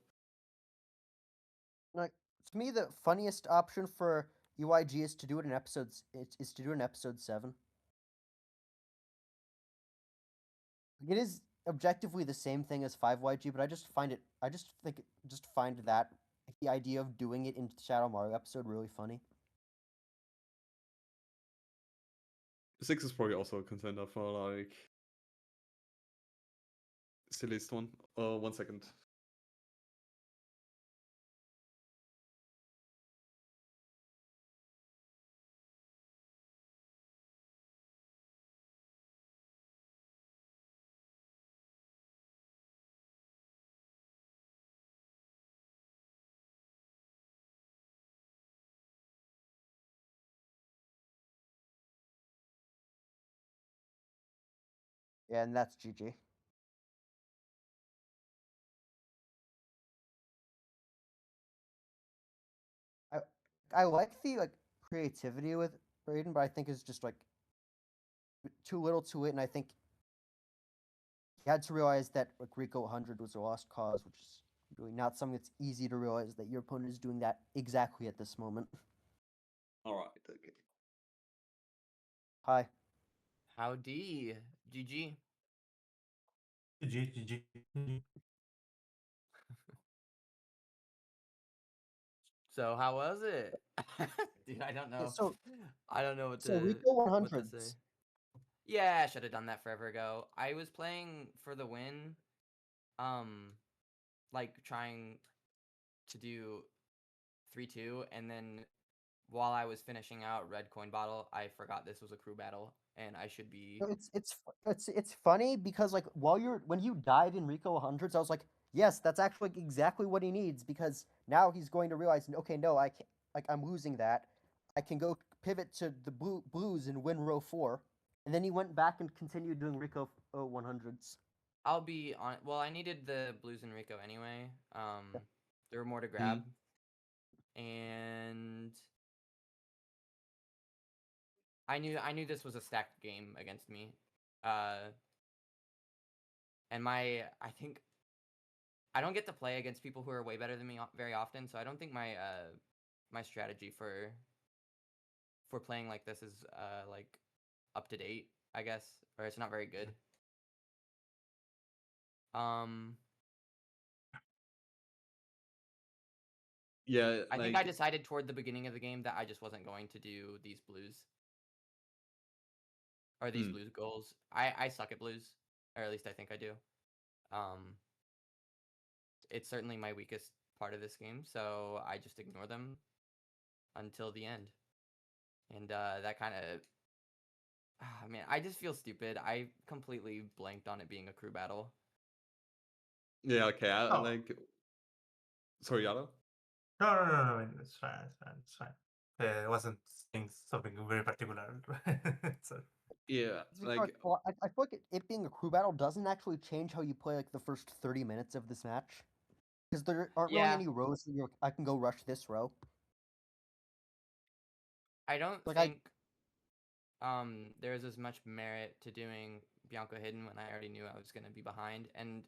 Like to me, the funniest option for UIG is to do it in episodes. Is to do it in episode 7. It is objectively the same thing as 5YG, but I just find that the idea of doing it in Shadow Mario episode really funny.
6 is probably also a contender for like silliest one. 1 second.
Yeah, and that's GG. I I like the like creativity with Braden, but I think it's just like too little too late, and I think he had to realize that like Rico 100 was a lost cause, which is really not something that's easy to realize that your opponent is doing that exactly at this moment.
All right. Okay.
Hi.
Howdy. GG.
GG, GG.
So how was it? Dude, I don't
Yeah,
know. I don't know
so Rico
what to
100s.
say. Yeah, I should have done that forever ago. I was playing for the win, like trying to do 3-2, and then while I was finishing out red coin bottle, I forgot this was a crew battle, and I should be.
No, it's funny because like when you died in Rico 100s, I was like, yes, that's actually exactly what he needs because now he's going to realize, okay, no, I can't, like I'm losing that. I can go pivot to the blues and win row 4, and then he went back and continued doing Rico 100s.
I'll be on. Well, I needed the blues and Rico anyway.
Yeah.
There were more to grab, and I knew this was a stacked game against me. And I think I don't get to play against people who are way better than me very often, so I don't think my strategy for playing like this is like up to date, I guess, or it's not very good.
Yeah,
I think
like
I decided toward the beginning of the game that I just wasn't going to do these blues or these blues goals. I suck at blues, or at least I think I do. It's certainly my weakest part of this game, so I just ignore them until the end. And that kind of, man, I just feel stupid. I completely blanked on it being a crew battle.
yeah. Okay. I
Oh.
like. Sorry, Yado.
No, it's fine, it's fine, it's fine. I wasn't saying something very particular. So,
Yeah,
It's because,
like
well, I feel like it being a crew battle doesn't actually change how you play like the first 30 minutes of this match because there aren't really
Yeah,
any rows that you're like, I can go rush this row.
I don't
Like I
think there's as much merit to doing Bianco Hidden when I already knew I was going to be behind, and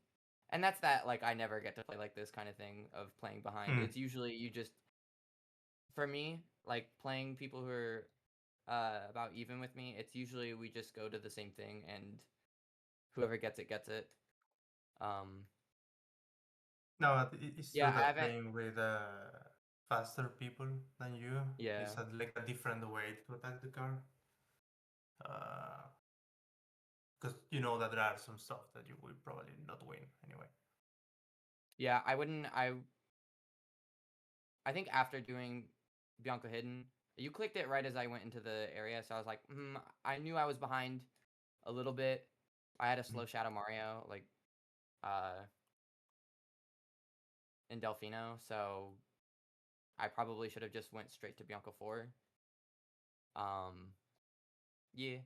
that's that, like, I never get to play like this kind of thing of playing behind. It's usually you just, for me, like playing people who are about even with me, it's usually we just go to the same thing and whoever gets it gets it.
no, it's
Yeah,
true
I
that
haven't.
playing with faster people than you
Yeah,
is like a different way to attack the card. Because you know that there are some stuff that you will probably not win anyway.
yeah, I wouldn't. I think after doing Bianco Hidden, you clicked it right as I went into the area, so I was like, I knew I was behind a little bit. I had a slow Shadow Mario, like, uh, in Delfino, so I probably should have just went straight to Bianco 4. Yeah.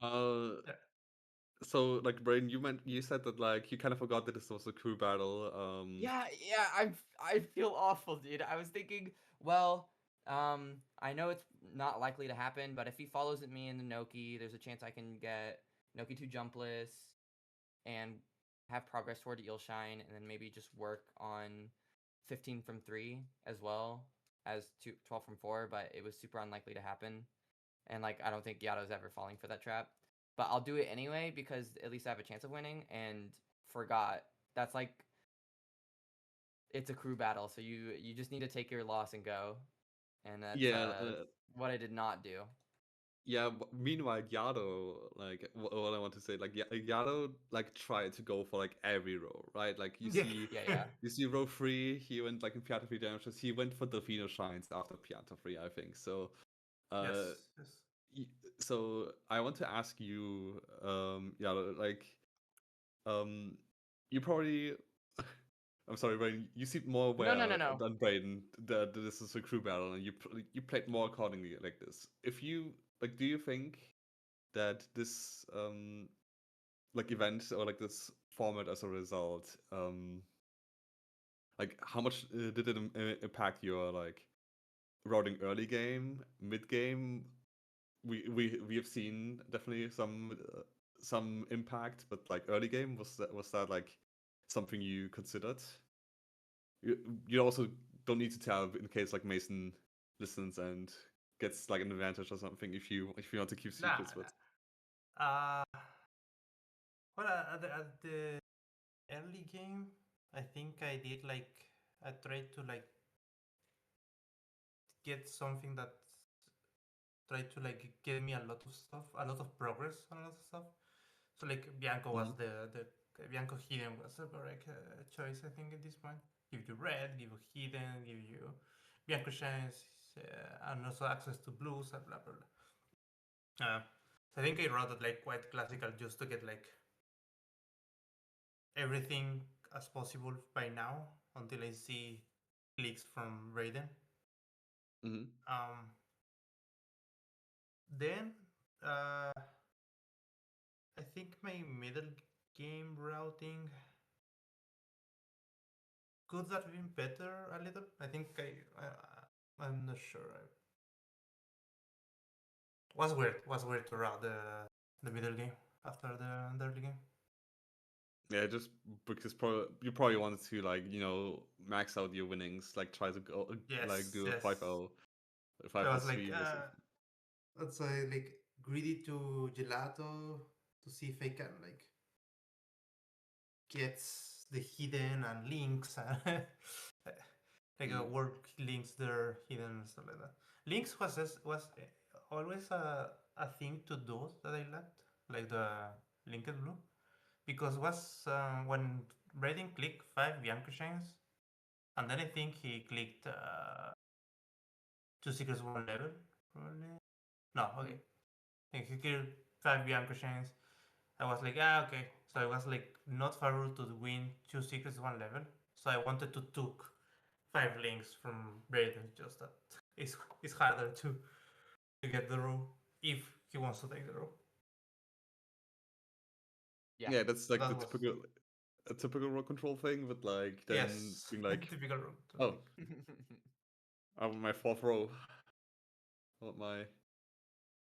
uh
Yeah.
so like Brain, you said that like you kind of forgot that this was a crew battle.
Yeah, I feel awful, dude. I was thinking, well, I know it's not likely to happen, but if he follows at me in the Noki, there's a chance I can get Noki 2 jumpless and have progress toward Eel Shine, and then maybe just work on 15 from 3 as well as 12 from 4, but it was super unlikely to happen. And like I don't think Yato's ever falling for that trap. But I'll do it anyway because at least I have a chance of winning, and forgot. That's like it's a crew battle, so you just need to take your loss and go. And that's
Yeah,
what I did not do.
yeah. Meanwhile, Yado, like what I want to say, like Yado, like tried to go for like every row, right? Like you
Yeah.
see,
Yeah.
you see row 3, he went like in Pianta 3 damages. He went for Delfino Shines after Pianta 3, I think. So,
Yes.
uh,
Yes.
so I want to ask you, Yado, like, you probably I'm sorry, Braden. You seem more
No,
aware
no, no, no.
than Braden that this is a crew battle, and you played more accordingly like this. If you like, do you think that this like event or like this format as a result, like how much did it impact your like routing early game, mid game? We have seen definitely some impact, but like early game was that like something you considered? You also don't need to tell in case like Mason listens and gets like an advantage or something if you want to keep
Nah,
secrets, but
nah. Well, at the early game, I think I did like I tried to like get something that tried to like get me a lot of stuff, a lot of progress on a lot of stuff. So like Bianco was
Mhm.
the Bianco hidden was a correct choice I think at this point. Give you red, give you hidden, give you Bianco shines, and also access to blues and blah blah blah. So I think I wrote it like quite classical just to get like everything as possible by now until I see clicks from Raiden.
Mhm.
Um, then I think my middle game routing could have been better a little. I think I'm not sure. Was weird. Was weird to route the middle game after the early game.
Yeah, just because you probably wanted to like max out your winnings, like try to go like
Yes,
do a
yes.
5-0,
So I was
5-3 or something.
let's say like greedy to gelato to see if I can like get the hidden and links and like
Mm.
work links there hidden and stuff like that. Links was always a thing to do that I liked, like the linked blue, because was when Braden clicked 5 Bianco chains, and then I think he clicked 2 secrets 1 level probably. No, okay.
Mm.
I think he clicked 5 Bianco chains. I was like, okay. So I was like not far to win 2 secrets 1 level. So I wanted to took 5 links from Braden. Just that it's harder to get the row if he wants to take the row.
Yeah.
Yeah, that's
So
like the
that was
typical rock control thing, but like then
yes,
being like,
typical row.
oh, I want my fourth row, I want my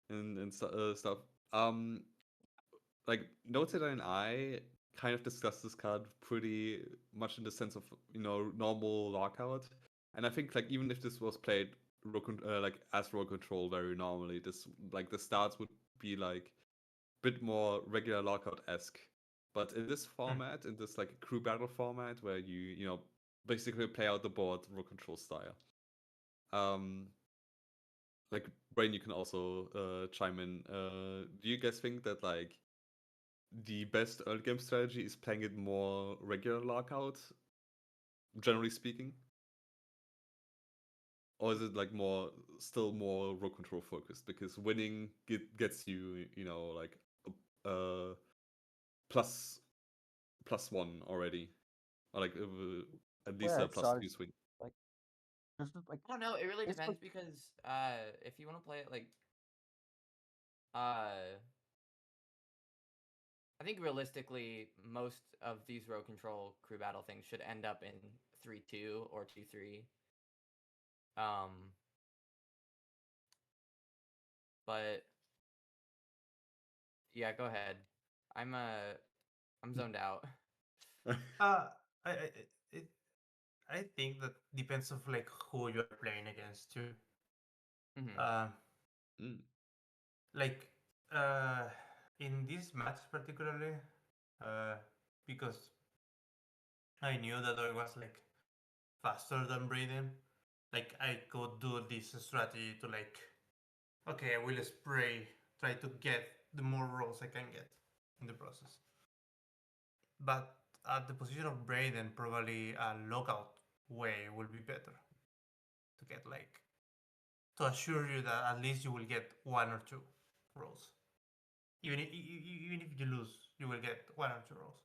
and stuff. Um, like Noted and I kind of discussed this card pretty much in the sense of normal lockout, and I think like even if this was played like as row control very normally, this like the starts would be like a bit more regular lockout esque. But in this format, in this like crew battle format, where you basically play out the board row control style, um, like Brain, you can also chime in. Do you guys think that like the best early game strategy is playing it more regular lockout, generally speaking? Or is it like still more row control focused? Because winning gets you, like uh plus +1 already, or like at least
Yeah,
a
it
plus
sucks.
two swing.
Like, there's just like
I don't know. It really
basically,
depends because if you want to play it like uh, I think realistically most of these row control crew battle things should end up in 3-2 or 2-3. Um, but yeah, go ahead. I'm zoned out.
Uh, I I it, I think that depends of like who you're playing against too.
Hmm.
Uh,
Mm.
like uh, in this match particularly, uh, because I knew that I was like faster than Braden. Like I could do this strategy to like, okay, I will spray, try to get the more rolls I can get in the process. But at the position of Braden, probably a lockout way will be better to get like to assure you that at least you will get 1 or 2 rolls. Even if you lose, you will get 1 or 2 rolls.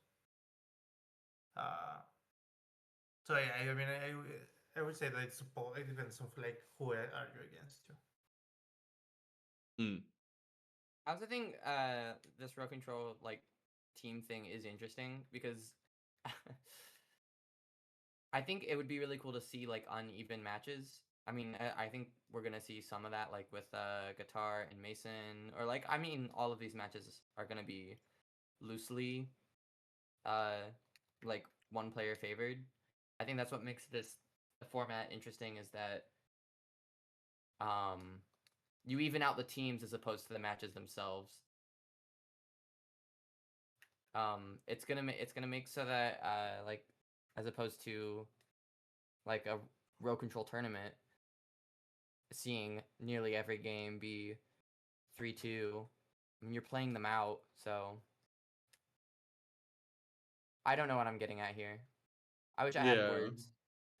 Uh, So yeah, I mean, I would say that it depends on like who are you against too.
Mm.
I also think this row control like team thing is interesting because I think it would be really cool to see like uneven matches. I mean, I think we're gonna see some of that like with Guitar and Mason, or like I mean, all of these matches are gonna be loosely uh like one player favored. I think that's what makes this the format interesting is that um you even out the teams as opposed to the matches themselves. It's gonna make so that like as opposed to like a row control tournament, seeing nearly every game be 3-2. I mean, you're playing them out, so I don't know what I'm getting at here. I wish I had
Yeah.
words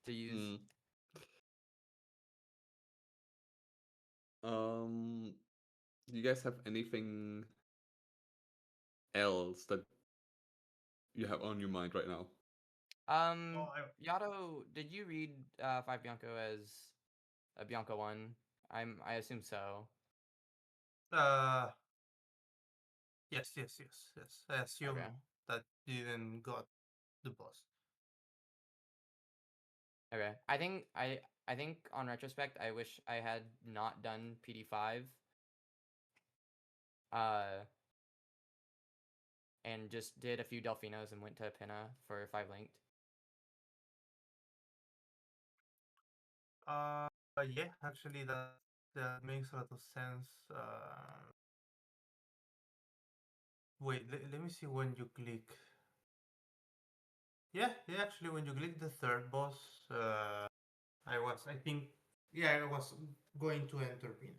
to use.
Mm. Um, do you guys have anything else that you have on your mind right now?
Oh,
Yato, did you read 5 Bianco as a Bianco 1? I assume so.
uh, yes. I
Okay.
assume that you didn't got the boss.
Okay. I think on retrospect, I wish I had not done PD5. Uh, and just did a few Delfinos and went to Pinna for 5 linked.
Yeah, actually, that makes a lot of sense. Wait, let me see when you click. Yeah, actually, when you click the third boss, I think, yeah, I was going to enter Pina,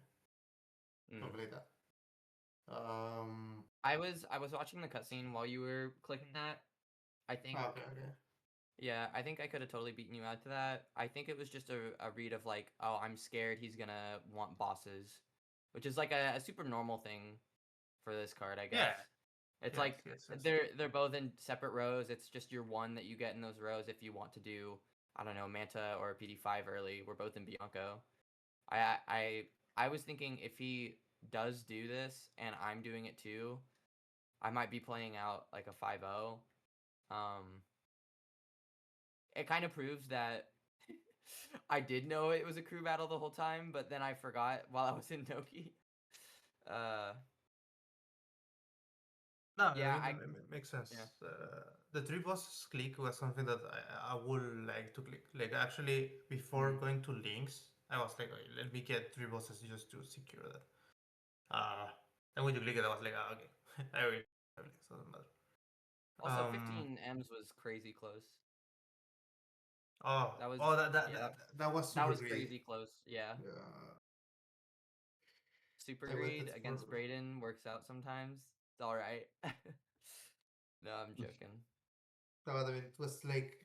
Mm.
something like that. Um,
I was watching the cutscene while you were clicking that. I think
okay.
yeah, I think I could have totally beaten you out to that. I think it was just a read of like, oh, I'm scared he's gonna want bosses, which is like a super normal thing for this card, I guess.
Yeah,
It's
yes,
like
yes, yes.
they're both in separate rows. It's just your one that you get in those rows if you want to do, I don't know, Manta or PD5 early. We're both in Bianco. I I I was thinking if he does do this and I'm doing it too, I might be playing out like a 5-0. Um, it kind of proves that I did know it was a crew battle the whole time, but then I forgot while I was in Noki. Uh,
No, I
yeah,
mean, it makes sense.
yeah.
The three bosses click was something that I would like to click. Like, actually, before
Mm.
going to links, I was like, okay, let me get three bosses just to secure that. And when you click it, I was like, okay, I will. It doesn't matter.
Also,
Um,
15 M's was crazy close.
oh,
That was
oh, that that
yeah,
that, that was
that
super
was
greedy.
crazy close. Yeah, super
I
greed
waited for.
against Braden works out sometimes. It's all right. No, I'm joking.
No, I mean, it was like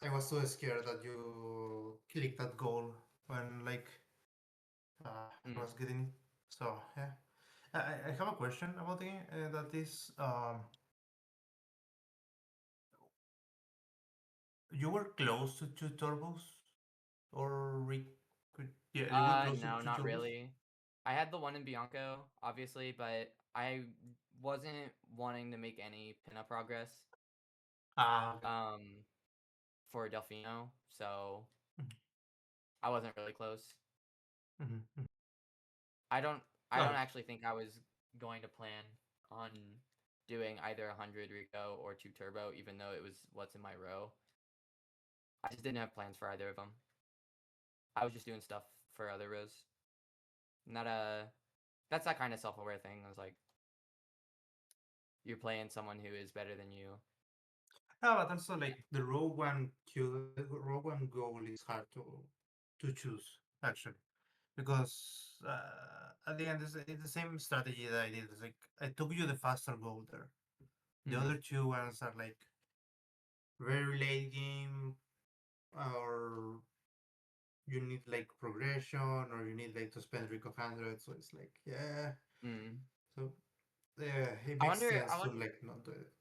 I was so scared that you clicked that goal when like I
Mm.
was getting it. So yeah, I have a question about the game. That is, you were close to two turbos, or yeah, you were close to
No,
two
not
turbos.
really. I had the one in Bianco, obviously, but I wasn't wanting to make any pinup progress
Okay.
um for Delfino, so
Mhm,
I wasn't really close.
mhm.
I don't I don't
Okay.
actually think I was going to plan on doing either 100 Rico or 2 Turbo, even though it was what's in my row. I just didn't have plans for either of them. I was just doing stuff for other rows. Not a That's that kind of self-aware thing. I was like, you're playing someone who is better than you.
No, but also like the Rogue One goal is hard to choose actually, because at the end it's the same strategy that I did. It's like I took you the faster goal there. The
Mm,
other two ones are like very late game, or you need like progression, or you need like to spend Rico 100. So it's like, yeah.
mm.
So yeah, it
I
makes
wonder,
sense to like not do it.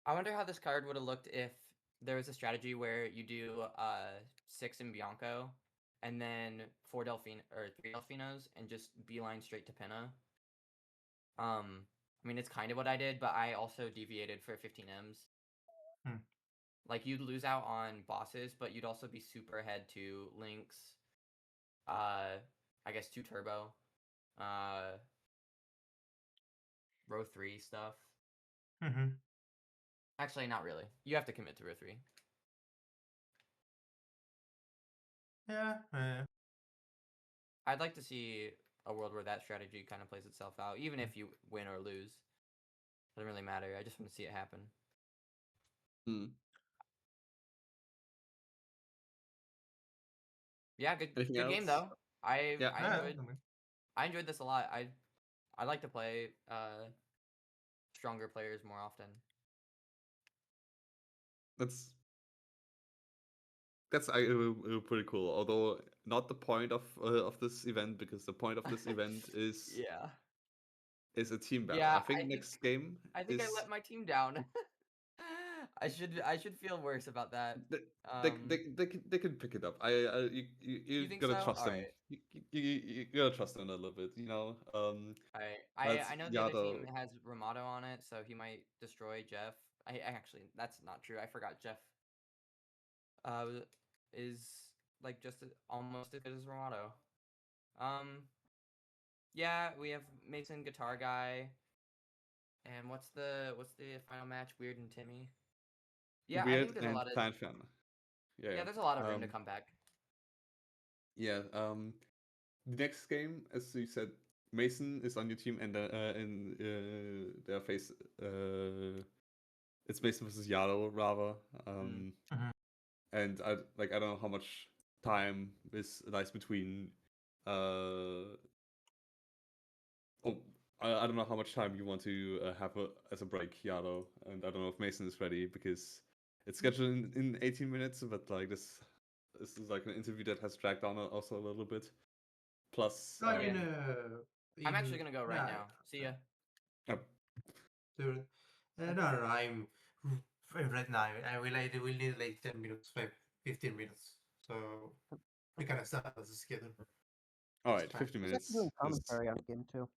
I wonder how this card would have looked if there was a strategy where you do 6 in Bianco, and then 4 or 3 Delfinos, and just beeline straight to Pinna. I mean, it's kind of what I did, but I also deviated for 15 Ms.
Hmm.
Like, you'd lose out on bosses, but you'd also be super ahead to Lynx, I guess 2 Turbo, row 3 stuff.
Mm-hmm.
Actually, not really. You have to commit to row 3.
Yeah.
I'd like to see a world where that strategy kind of plays itself out, even if you win or lose. Doesn't really matter. I just want to see it happen.
Hmm.
Yeah, good
Anything
good game
else?
though. I
Yeah.
I enjoyed I enjoyed this a lot. I like to play stronger players more often.
That's pretty cool. Although not the point of this event, because the point of this event
Yeah.
is a team battle.
Yeah,
I think next game
I think I
is
let my team down. I should feel worse about that.
they can pick it up. You
think
gotta
so?
trust
All
them.
right.
You gotta trust them a little bit. You know. That's
I know the other
Yada.
team has Ramato on it, so he might destroy Jeff. I actually that's not true. I forgot Jeff is like just almost as good as Ramato. Yeah, we have Mason Guitar Guy. And what's the final match? Weird and Timmy. Yeah, I
Weird
think there's a
and
lot of
Fanfan. Yeah.
there's a lot of room to come back.
Yeah. The next game, as you said, Mason is on your team, and their face. It's Mason versus Yado, rather.
Mm-hmm.
And I don't know how much time lies between. Oh, I don't know how much time you want to have as a break, Yado, and I don't know if Mason is ready because it's scheduled in 18 minutes, but like this is like an interview that has dragged on also a little bit. Plus,
No,
I'm actually gonna go right now. See ya.
oh,
No, no, I'm right now. I will need like 10 minutes, 15 minutes. So we can start as a schedule.
all
It's
right,
fine.
50
He's actually
minutes
doing
is
commentary on the game too.